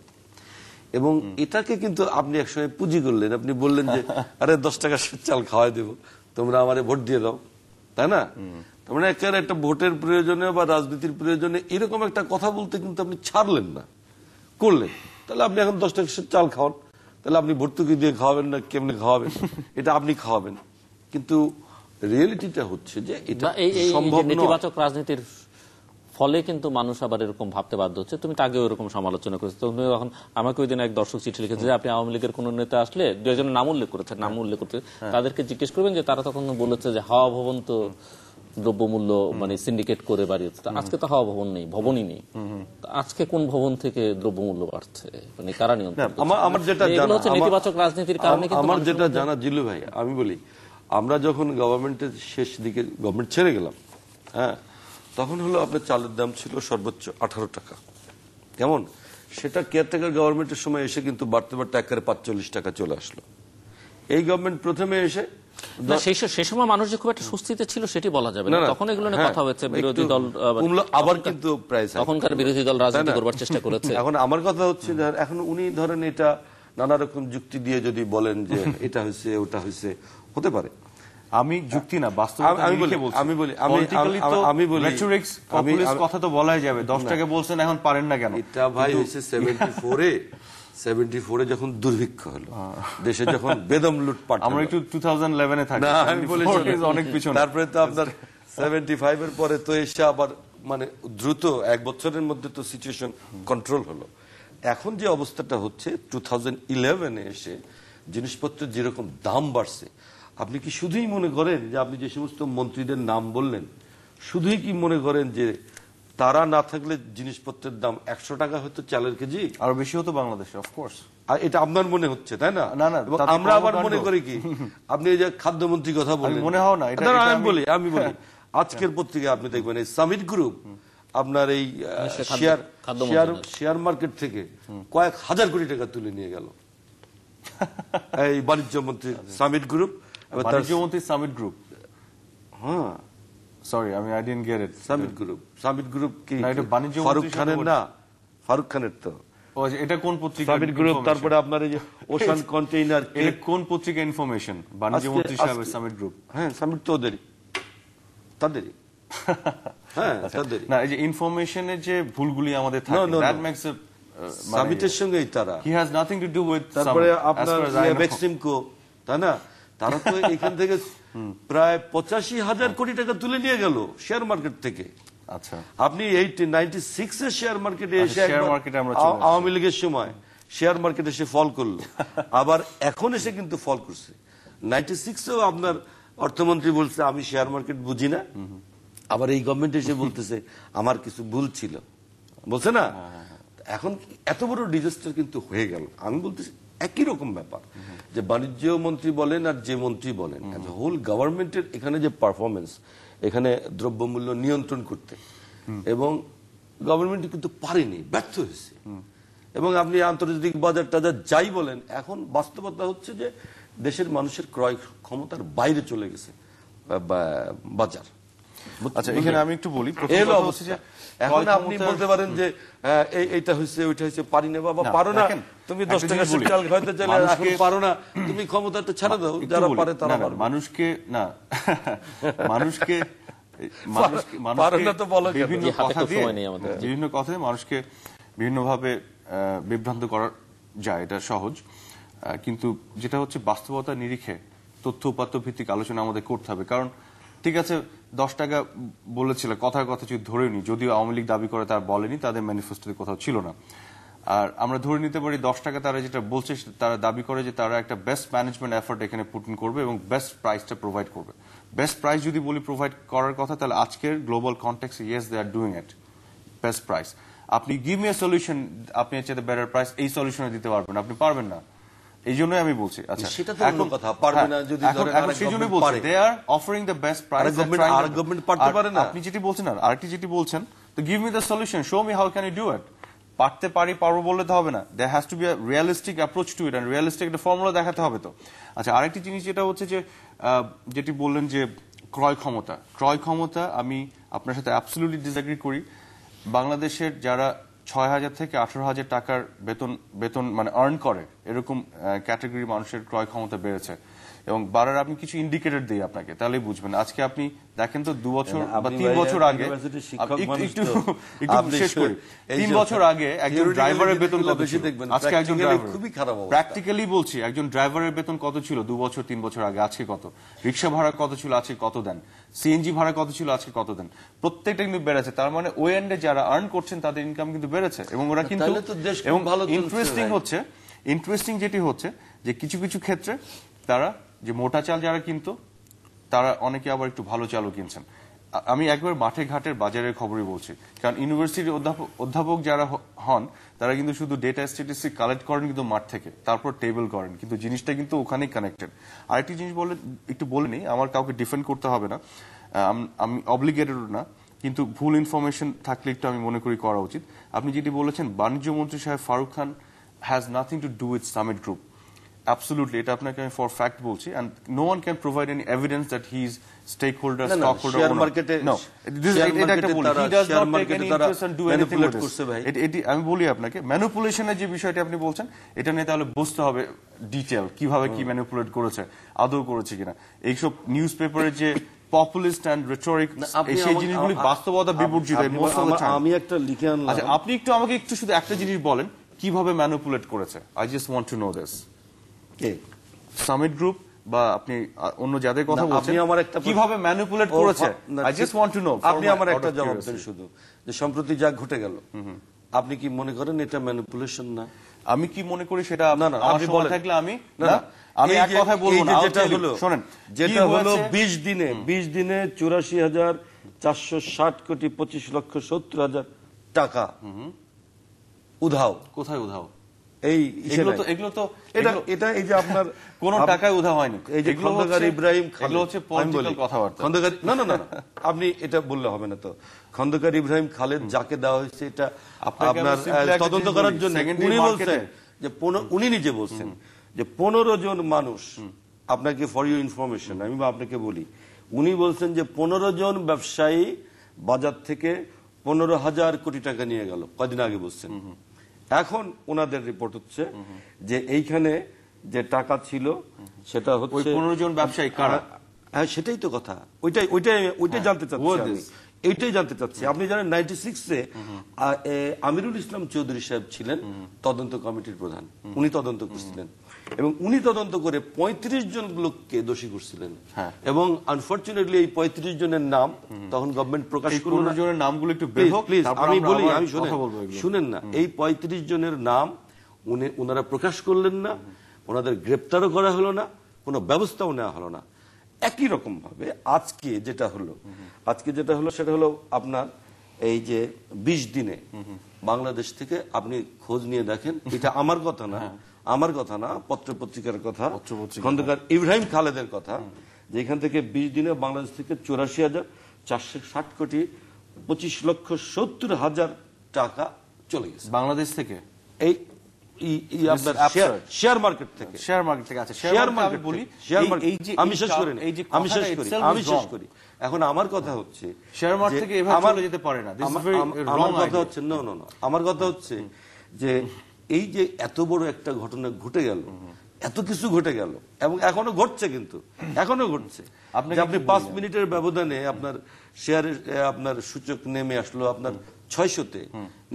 এবং এটাকে কিন্তু আপনি একসময় পুঁজি করলেন, আপনি বললেন যে আরে 10 টাকা চাল খাওয়াই দেব, তোমরা আমারে ভোট দিয়ে দাও, তাই না? তার মানে একটা ভোটের প্রয়োজনে বা রাজনীতির প্রয়োজনে এরকম একটা কথা বলতে কিন্তু আপনি ছাড়লেন না, করলেন। তাহলে আপনি এখন 10 টাকা চাল খাওয়ান, তাহলে আপনি ভর্তুকি দিয়ে খাওয়াবেন না, কেমনে খাওয়াবেন, এটা আপনি খাওয়াবেন। কিন্তু রিয়েলিটিটা হচ্ছে যে এটা সম্ভব নয়। নেতিবাচক রাজনীতির ফলে কিন্তু মানুষ আবার এরকম ভাবতে বাধ্য হচ্ছে। তুমি তো আগেও এরকম সমালোচনা করেছো। তুমি এখন আমাকে ওই দিন এক দর্শক চিঠি লিখেছে যে আপনি আওয়ামী লীগের কোন নেতা আসলে, দুজনের নাম উল্লেখ করেছে, তাদেরকে জিজ্ঞেস করবেন যে তারা তখন বলেছে যে হাওয়া ভবন তো দ্রব্যমূল্য মানে সিন্ডিকেট করে বাড়িয়েছে। আজকে তো হাওয়া ভবন নেই, ভবনই নেই। আজকে কোন ভবন থেকে দ্রব্যমূল্য বাড়ছে, মানে কারা নিয়ন্ত্রণ? আমার যেটা জানা, নেতিবাচক রাজনীতির কারণে আমার যেটা জানা, জিল্লু ভাই, আমি বলি, আমরা যখন গভর্নমেন্টের শেষ দিকে গভর্নমেন্ট ছেড়ে গেলাম, হ্যাঁ, তখন হলো আপনার চালের দাম ছিল সর্বোচ্চ 18 টাকা, কেমন? সেটা কেয়ারটেকার গভর্নমেন্টের সময় এসে কিন্তু বাড়তে বাড়তে একেবারে 45 টাকা চলে আসলো। এই গভর্নমেন্ট প্রথমে এসে সেই সময় মানুষ যে খুব একটা সুস্থিতে ছিল সেটি বলা যাবে না, তখন এগুলো নিয়ে কথা হয়েছে। বিরোধী দল আবার কিন্তু প্রায় তখনকার বিরোধী দল রাজনীতি করবার চেষ্টা করেছে। এখন আমার কথা হচ্ছে, এখন উনি ধরেন এটা নানা রকম যুক্তি দিয়ে যদি বলেন যে এটা হয়েছে ওটা হয়েছে, হতে পারে। আমি যুক্তি না, বাস্তবতা আমি বলি কথা তো বলাই যাবে। 10 টাকা বলছেন, এখন পারেন না কেন? এটা ভাই হয়েছে 74-এ যখন দুর্ভিক্ষ হলো, দেশে যখন বেদম লুটপাট। আমরা একটু 2011-এ থাকি, আমি বলি অনেক পিছনে। তারপরে তো আপনার 75-এর পরে তো এসে আবার মানে দ্রুত 1 বছরের মধ্যে তো সিচুয়েশন কন্ট্রোল হলো। এখন যে অবস্থাটা হচ্ছে 2011-এ এসে জিনিসপত্রের যেরকম দাম বাড়ছে, আপনি কি শুধুই মনে করেন যে আপনি যে সমস্ত মন্ত্রীদের নাম বললেন, শুধুই কি মনে করেন যে তারা না থাকলে জিনিসপত্রের দাম 100 টাকা হতো চালের কেজি, আরো বেশি হতো বাংলাদেশে? অফকোর্স এটা আপনার মনে হচ্ছে, তাই না? আমরা আবার মনে করি কি, আপনি এই যে খাদ্যমন্ত্রীর কথা বললেন, মনে হয় না। আমি বলি আজকের পত্রিকায় আপনি দেখবেন এই সামিট গ্রুপ আপনার এই শেয়ার মার্কেট থেকে কয়েক হাজার কোটি টাকা তুলে নিয়ে গেল। এই বাণিজ্য মন্ত্রী সামিট গ্রুপ, বাণিজ্যমন্ত্রী সামিট গ্রুপ, হ্যাঁ, সরি আমি I didn't get it. Summit group কি বাণিজ্য ফারুক খানের না? ফারুক খানের তো এটা কোন পত্রিকা? Summit group. তারপরে আপনার এই যে ওশান কন্টেইনার, এটা কোন পত্রিকা? ইনফরমেশন। বাণিজ্য মন্ত্রী সাহেবের সামিট গ্রুপ, হ্যাঁ, সামিট তো তাদেরই হ্যাঁ, তাদেরই না। এই যে ইনফরমেশনের যে ভুলগুলি আমাদের থাকে, দ্যাট মেক্স ইট সামিটের সঙ্গেই তারা, he has nothing to do with. তারপরে আপনার মেক্সিমকো, তাই না? তারা তো এখান থেকে প্রায় 85,000 কোটি টাকা তুলে নিয়ে গেল শেয়ার মার্কেট থেকে। আচ্ছা, আপনি 96-এর শেয়ার মার্কেটে এসে আওয়ামী লীগের সময় শেয়ার মার্কেট এসে ফল করলো, আবার এখন এসে কিন্তু ফল করছে। 96-এও আপনার অর্থমন্ত্রী বলছে আমি শেয়ার মার্কেট বুঝি না, আবার এই গভর্নমেন্ট এসে বলতেছে আমার কিছু ভুল ছিল, বলছে না? এখন এত বড় ডিজাস্টার কিন্তু হয়ে গেল। আমি বলতেছি একই রকম ব্যাপার, যে বাণিজ্য মন্ত্রী বলেন আর যে মন্ত্রী বলেন, হোল গভর্নমেন্টের এখানে যে পারফরমেন্স, এখানে দ্রব্যমূল্য নিয়ন্ত্রণ করতে, এবং গভর্নমেন্ট কিন্তু পারেনি, ব্যর্থ হয়েছে। এবং আপনি আন্তর্জাতিক বাজার টাজার যাই বলেন, এখন বাস্তবতা হচ্ছে যে দেশের মানুষের ক্রয় ক্ষমতার বাইরে চলে গেছে বাজার। আচ্ছা, এখানে আমি একটু বলি, এখন আপনি বলতে পারেন যে এইটা হয়েছে ওইটা হয়েছে, পারি না বাবা, পারো না তুমি 10 টাকা শীতকাল খাইতে চাইলে এখন পারো না, তুমি ক্ষমতাটা ছাড়া দাও, যারা পারে তারা পারবে। মানুষকে না মানুষকে বিভিন্ন কথায় মানুষকে বিভিন্নভাবে বিভ্রান্ত করা যায়, এটা সহজ। কিন্তু যেটা হচ্ছে বাস্তবতা নিরিখে তথ্য উপাত্ত ভিত্তিক আলোচনা আমাদের করতে হবে। কারণ ঠিক আছে 10 টাকা বলেছিল, কথার কথা যদি ধরে নি, যদিও আওয়ামী লীগ দাবি করে তারা বলেনি, তাদের ম্যানিফেস্টোতে কোথাও ছিল না। আর আমরা ধরে নিতে পারি 10 টাকা তারা যেটা বলছে, তারা দাবি করে যে তারা একটা বেস্ট ম্যানেজমেন্ট এফোর্ট এখানে পুট ইন করবে এবং বেস্ট প্রাইসটা প্রোভাইড করবে। বেস্ট প্রাইস যদি বলি প্রোভাইড করার কথা, তাহলে আজকের গ্লোবাল কনটেক্সটে yes they are doing it, best price. আপনি গিভ মি আ সলিউশন, আপনি এর চেয়ে বেটার প্রাইস এই সলিউশনে দিতে পারবেন, আপনি পারবেন না। এই জন্যই আমি বলছি, আচ্ছা সেটা তো অন্য কথা, পারবে না যদি ধরেন আরেক গভর্নমেন্ট পারে, they are offering the best price, আর গভর্নমেন্ট পারতে পারে না। আপনি যেটি বলছেন আর আরেকটি যেটি বলছেন, তো give me the solution, show me how can you do it. পারতে পারি, পারবো বললে তো হবে না, there has to be a realistic approach to it, and realistic একটা ফর্মুলা দেখাতে হবে। তো আচ্ছা, আরেকটি জিনিস যেটা হচ্ছে যে যেটি বললেন যে ক্রয় ক্ষমতা, আমি আপনার সাথে অ্যাবসলিউটলি ডিসএগ্রি করি। বাংলাদেশের যারা 6,000 থেকে 18,000 টাকার বেতন মানে আর্ন করে, এরকম ক্যাটাগরি মানুষের ক্রয় ক্ষমতা বেড়েছে। এবং বাড়ার আমি কিছু ইন্ডিকেটর দিই আপনাকে, তাহলেই বুঝবেন। আজকে আপনি দেখেন তো 2 বছর বা 3 বছর আগে, একটু শেষ করি, 3 বছর আগে একজন ড্রাইভারের বেতন কত ছিল, আজকে একজন খুবই খারাপ অবস্থা। প্র্যাকটিক্যালি বলছি, একজন ড্রাইভারের বেতন কত ছিল 2 বছর 3 বছর আগে, আজকে কত? রিক্সা ভাড়া কত ছিল, আজকে কত দেন? সিএনজি ভাড়া কত ছিল, আজকে কত দেন? প্রত্যেকটা কিন্তু বেড়েছে। তার মানে ওই এন্ডে যারা আর্ন করছেন তাদের ইনকাম কিন্তু বেড়েছে, এবং ওরা কিন্তু ইন্টারেস্টিং যেটি হচ্ছে যে কিছু কিছু ক্ষেত্রে তারা যে মোটা চাল যারা কিনতো, তারা অনেকে আবার একটু ভালো চালও কিনছেন। আমি একবার মাঠে ঘাটের বাজারের খবরই বলছি, কারণ ইউনিভার্সিটির অধ্যাপক যারা হন, তারা কিন্তু শুধু ডেটা স্ট্যাটিস্টিক্স কালেক্ট করেন কিন্তু মাঠ থেকে, তারপর টেবল করেন, কিন্তু জিনিসটা কিন্তু ওখানেই কানেক্টেড। আরেকটি জিনিস একটু বলে নিই, আমার কাউকে ডিফেন্ড করতে হবে না, আমি অব্লিগেটেড না, কিন্তু ভুল ইনফরমেশন থাকলে একটু আমি মনে করি করা উচিত। আপনি যেটি বলেছেন বাণিজ্য মন্ত্রী সাহেব Faruk Khan has nothing to do with Summit Group, absolutely, এটা আপনাকে আমি ফর ফ্যাক্ট বলছি, and no one can provide any evidence that he is stakeholder, stockholder, share market no, এটা একটা বলি, he does not take any interest and do anything with this. আমি বলি আপনাকে, ম্যানিপুলেশনের যে বিষয়টি আপনি বলছেন, এটা নিয়ে তাহলে বুঝতে হবে ডিটেইল কিভাবে কি ম্যানিপুলেট করেছে, আদৌ করেছে কিনা। এইসব নিউজ পেপারের যে পপুলিস্ট এন্ড রেটরিক, সেই জিনিসগুলি বাস্তবতা বিবর্জিত। আমি একটা লিখে আনলাম, আচ্ছা আপনি একটু আমাকে একটু শুধু একটা জিনিস বলেন, কিভাবে ম্যানিপুলেট করেছে। I just want to know this. Summit group বা আপনি অন্য যাদের কথা বলছেন, কিভাবে ম্যানিপুলেট করেছে, I just want to know. আপনি আমার একটা জবাব দেন শুধু, যে সম্প্রতি যা ঘটে গেল, আপনি কি মনে করেন এটা ম্যানিপুলেশন না? আমি কি মনে করি সেটা না না, আপনি বলে থাকলে আমি এক কথা বলবো না। যেটা হলো, শুনেন, যেটা হলো 20 দিনে 84,460 কোটি 25,70,000 টাকা উধাও। কোথায় উধাও? এগুলো তো এটা এই যে আপনার কোন টাকায় উধাও হয়নি। এই যে খন্দকার ইব্রাহিম খালেদ, হচ্ছে পলিটিক্যাল কথাবার্তা। খন্দকার না না না, আপনি এটা বললে হবে না। তো খন্দকার ইব্রাহিম খালেদ যাকে দেওয়া হয়েছে, এটা আপনার তদন্ত করার জন্য উনি বলছেন যে উনি নিজে বলছেন যে 15 জন মানুষ, আপনাকে ফর ইউর ইনফরমেশন আমি আপনাকে বলি, উনি বলছেন যে 15 জন ব্যবসায়ী বাজার থেকে 15,000 কোটি টাকা নিয়ে গেল, কদিন আগে বলছেন। এখন ওনাদের রিপোর্ট হচ্ছে যে এইখানে যে টাকা ছিল সেটা হচ্ছে 15 জন ব্যবসায়ী কারা? হ্যাঁ, সেটাই তো কথা, ওইটাই জানতে চাচ্ছি, এইটাই জানতে চাচ্ছি। আপনি জানেন 96-এ আমিরুল ইসলাম চৌধুরী সাহেব ছিলেন তদন্ত কমিটির প্রধান, উনি তদন্ত করছিলেন, এবং উনি তদন্ত করে 35 জন লোককে দোষী করছিলেন। এবং আনফরচুনেটলি এই 35 জনের নাম তখন গভর্নমেন্ট প্রকাশ করল না। জনের নামগুলো একটু প্লিজ আমি বলি, আমি শুনেন না, এই 35 জনের নাম ওনারা প্রকাশ করলেন না, ওনাদের গ্রেপ্তারও করা হলো না, কোনো ব্যবস্থাও নেওয়া হলো না। একই রকম ভাবে আজকে যেটা হলো সেটা হলো আপনার এই যে 20 দিনে বাংলাদেশ থেকে, আপনি খোঁজ নিয়ে দেখেন, এটা আমার কথা না, আমার কথা না, পত্রপত্রিকার কথা, খন্দকার ইব্রাহিম খালেদের কথা, যে এখান থেকে 20 দিনে বাংলাদেশ থেকে 84,460 কোটি 25,70,000 টাকা চলে গেছে বাংলাদেশ থেকে, এই আপনার শেয়ার মার্কেট থেকে। আচ্ছা, শেয়ার মার্কেট বলি, আমি শেষ করি। এখন আমার কথা হচ্ছে শেয়ার মার্কেট থেকে এভাবে চলে যেতে পারে না। আমার কথা হচ্ছে আমার কথা হচ্ছে যে এই যে এত বড় একটা ঘটনা ঘটে গেল, এত কিছু ঘটে গেল এবং এখনো ঘটছে, কিন্তু এখনো ঘটছে। আপনি 5 মিনিটের ব্যবধানে আপনার শেয়ারের আপনার সূচক নেমে আসলো আপনার 600-তে,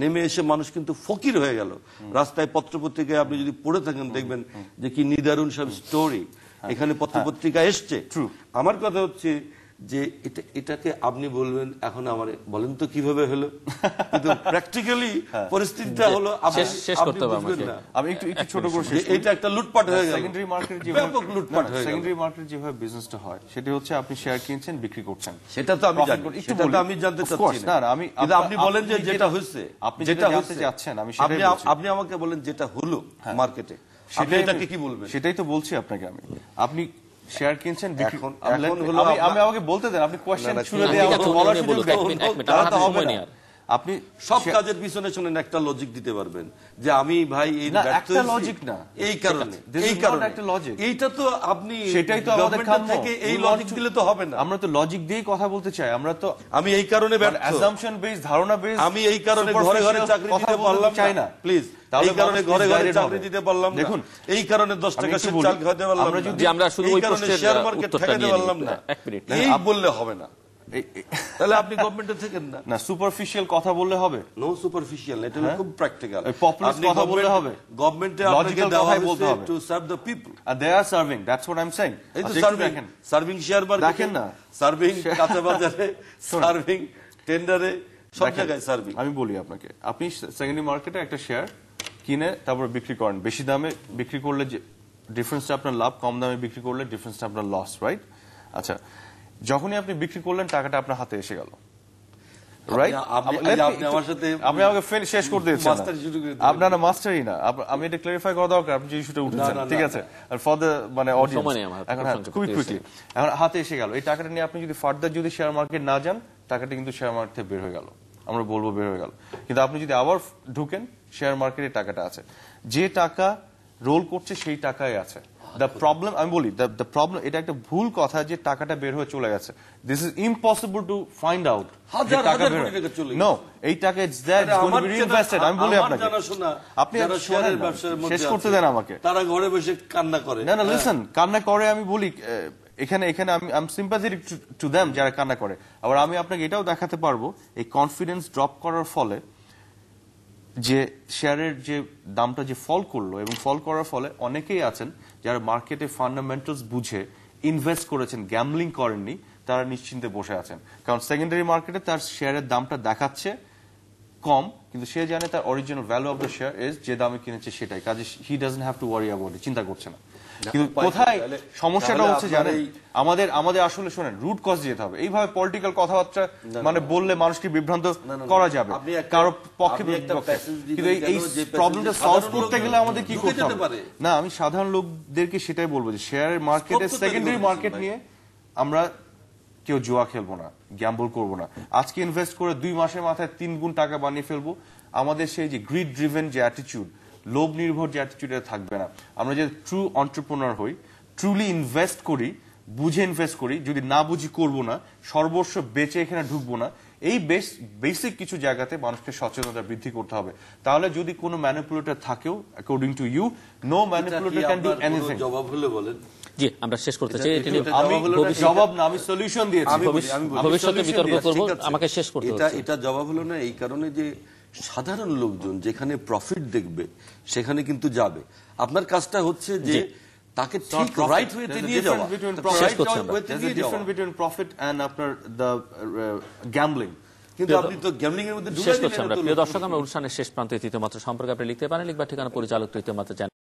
নেমে এসে মানুষ কিন্তু ফকির হয়ে গেল। রাস্তায় পত্রপত্রিকায় আপনি যদি পড়ে থাকেন দেখবেন যে কি নিদারুণ সব স্টোরি এখানে পত্রপত্রিকা এসছে। আমার কথা হচ্ছে যে এটাকে আপনি বলবেন, এখন আমার বলেন তো কিভাবে হলো, কিন্তু প্র্যাকটিক্যালি পরিস্থিতিটা হলো শেষ করতে হবে আমাকে। আমি একটু ছোট করে শেষ করি। এটা একটা লুটপাট হয়ে গেল, সেকেন্ডারি মার্কেট ব্যাপক লুটপাট হয়ে গেল। সেকেন্ডারি মার্কেট যেভাবে বিজনেসটা হয় সেটা হচ্ছে আপনি শেয়ার কিনছেন, বিক্রি করছেন, সেটা তো আমি জানি, সেটা তো আমি জানতে চাচ্ছি না। কিন্তু আপনি বলেন যে যেটা হয়েছে, আপনি যেটা জানতে যাচ্ছেন, আমি সেটাই বলছি। আপনি আমাকে বলেন যেটা হলো মার্কেটে, এটাকে কি বলবেন? সেটাই তো বলছি আপনাকে আমি। আপনি শেয়ার কিনছেন, বিক্রি আমি আমাকে বলতে দেন, আপনি কোশ্চেন শুনে দিয়ে আমাকে বলার সুযোগ দেন। আপনি সব কাজের পিছনে শুনেন একটা লজিক দিতে পারবেন যে আমি ভাই এই একটা লজিক না, এই কারণে একটা লজিক, এইটা তো আপনি সেটাই তো আমাদের কাম্য। থেকে এই লজিক দিলে তো হবে না। আমরা তো লজিক দিয়েই কথা বলতে চাই। আমরা তো আমি এই কারণে অ্যাজাম্পশন বেস, ধারণা বেস, আমি এই কারণে ঘরে ঘরে চাকরি দিতে পারলাম চাই না, প্লিজ। এই কারণে ঘরে ঘরে চাকরি দিতে পারলাম না, দেখুন এই কারণে 10 টাকা চাল খাওয়াতে পারলাম না, যে আমরা শুধু ওই পোস্টের শেয়ার মার্কেট ঠেকাতে পারলাম না। এক মিনিট, এই বললে হবে না, তাহলে আপনি গভর্নমেন্টে থাকেন না। না সুপারফিশিয়াল কথা বললে হবে, নো সুপারফিশিয়াল, এটা খুব প্র্যাকটিক্যাল। পপুলিস্ট কথা বললে হবে, গভর্নমেন্টে আপনাকে দেওয়া হয়েছে to serve the people, and they are serving, that's what I'm saying. এই তো সার্ভিং শেয়ার মার্কেট দেখেন না, সার্ভিং কাঁচা বাজারে, সার্ভিং টেন্ডারে, সব জায়গায় সার্ভিং। আমি বলি আপনাকে, আপনি সেকেন্ডারি মার্কেটে একটা শেয়ার কিনে তারপর বিক্রি করেন, বেশি দামে বিক্রি করলে যে ডিফারেন্সটা আপনার লাভ, কম দামে বিক্রি করলে ডিফারেন্সটা আপনার লস, রাইট? আচ্ছা, যখনই আপনি বিক্রি করলেন টাকাটা আপনার হাতে এসে গেল, রাইট? আপনি আমাকে শেষ করতে দিচ্ছেন না, আপনার না মাস্টারই না, আমি এটা ক্লারিফাই করা দরকার, আপনি যে ইস্যুটা উঠেছেন, ঠিক আছে? আর ফর দ্য মানে অডিয়েন্স, এখন খুবই কুইকলি এখন হাতে এসে গেল, এই টাকাটা নিয়ে আপনি যদি ফার্দার যদি শেয়ার মার্কেট না যান, টাকাটা কিন্তু শেয়ার মার্কেট থেকে বের হয়ে গেল, আমরা বলবো বের হয়ে গেল। কিন্তু আপনি যদি আবার ঢুকেন, শেয়ার মার্কেটে টাকাটা আছে, যে টাকা রোল করছে সেই টাকাই আছে। দ্য প্রবলেম, আমি বলি দ্য প্রবলেম, এটা একটা ভুল কথা যে টাকাটা বের হয়ে চলে গেছে। This is impossible to find out. No, এই টাকা it's there, it's going to be reinvested. আমি বলি আপনাকে, আপনি শেয়ারের ব্যবসার মধ্যে শেষ করতে দেন আমাকে। তারা ঘরে বসে কান্না করে, না লিসেন, কান্না করে, আমি বলি এখানে আমি সিম্পাথেটিক টু দেম যারা কান্না করে। আবার আমি আপনাকে এটাও দেখাতে পারবো, এই কনফিডেন্স ড্রপ করার ফলে যে শেয়ারের যে দামটা যে ফল করলো, এবং ফল করার ফলে অনেকেই আছেন যারা মার্কেটে ফান্ডামেন্টালস বুঝে ইনভেস্ট করেছেন, গ্যাম্বলিং করেননি, তারা নিশ্চিন্তে বসে আছেন। কারণ সেকেন্ডারি মার্কেটে তার শেয়ারের দামটা দেখাচ্ছে কম, কিন্তু সে জানে তার original value of the share is যে দামে কিনেছে সেটাই, কাজে he doesn't have to worry about it, চিন্তা করছে না। কিন্তু কোথায় সমস্যাটা হচ্ছে জানেন, আমাদের আসলে শোনেন, রুট কজ যেতে হবে। এইভাবে পলিটিক্যাল কথাবার্তা মানে বললে মানুষকে বিভ্রান্ত করা যাবে কারো পক্ষে, কিন্তু এই প্রবলেমটা সলভ করতে গেলে আমাদের কি করতে হবে? না, আমি সাধারণ লোকদেরকে সেটাই বলবো যে শেয়ারের মার্কেটে, সেকেন্ডারি মার্কেট নিয়ে আমরা কেউ জুয়া খেলবো না, গ্যাম্বল করবো না। আজকে ইনভেস্ট করে 2 মাসের মাথায় 3 গুণ টাকা বানিয়ে ফেলবো। আমাদের সেই যে গ্রিড ড্রিভেন যে অ্যাটিটিউড, লোভ নির্ভর যে অ্যাটিটিউড, এটা থাকবে না। আমরা যে ট্রু এন্টারপ্রেনার হই, ট্রুলি ইনভেস্ট করি, বুঝে ইনভেস্ট করি, যদি না বুঝি করবো না, সর্বস্ব বেচে এখানে ঢুকবো না, এই বেসিক কিছু জায়গাতে মানুষকে সচেতনতা বৃদ্ধি করতে হবে। তাহলে যদি কোনো ম্যানিপুলেটর থাকেও, according to you, no manipulator can do anything. জবাব হলে বলেন। জি, আমরা শেষ করতে চাই। আমি জবাব না, আমি সলিউশন দিয়েছি, ভবিষ্যতে বিতর্ক করব, আমাকে শেষ করতে হচ্ছে। এটা জবাব হলো না, এই কারণে যে সাধারণ লোকজন যেখানে প্রফিট দেখবে সেখানে কিন্তু যাবে। আপনার কাজটা হচ্ছে যে তাকে ঠিক রাইট ওয়েতে নিয়ে যাওয়া। ডিফারেন্স বিটুইন প্রফিট এন্ড আপনার দ্য গ্যাম্বলিং। কিন্তু আপনি তো গ্যাম্বলিং এর মধ্যে শেষ করছি আমরা। প্রিয় দর্শক, আমরা অনুষ্ঠানের শেষ প্রান্তে তৃতীয় মাত্রা সম্পর্কে আপনি লিখতে পারেন, লিখবার ঠিকানা পরিচালক তৃতীয় মাত্রা।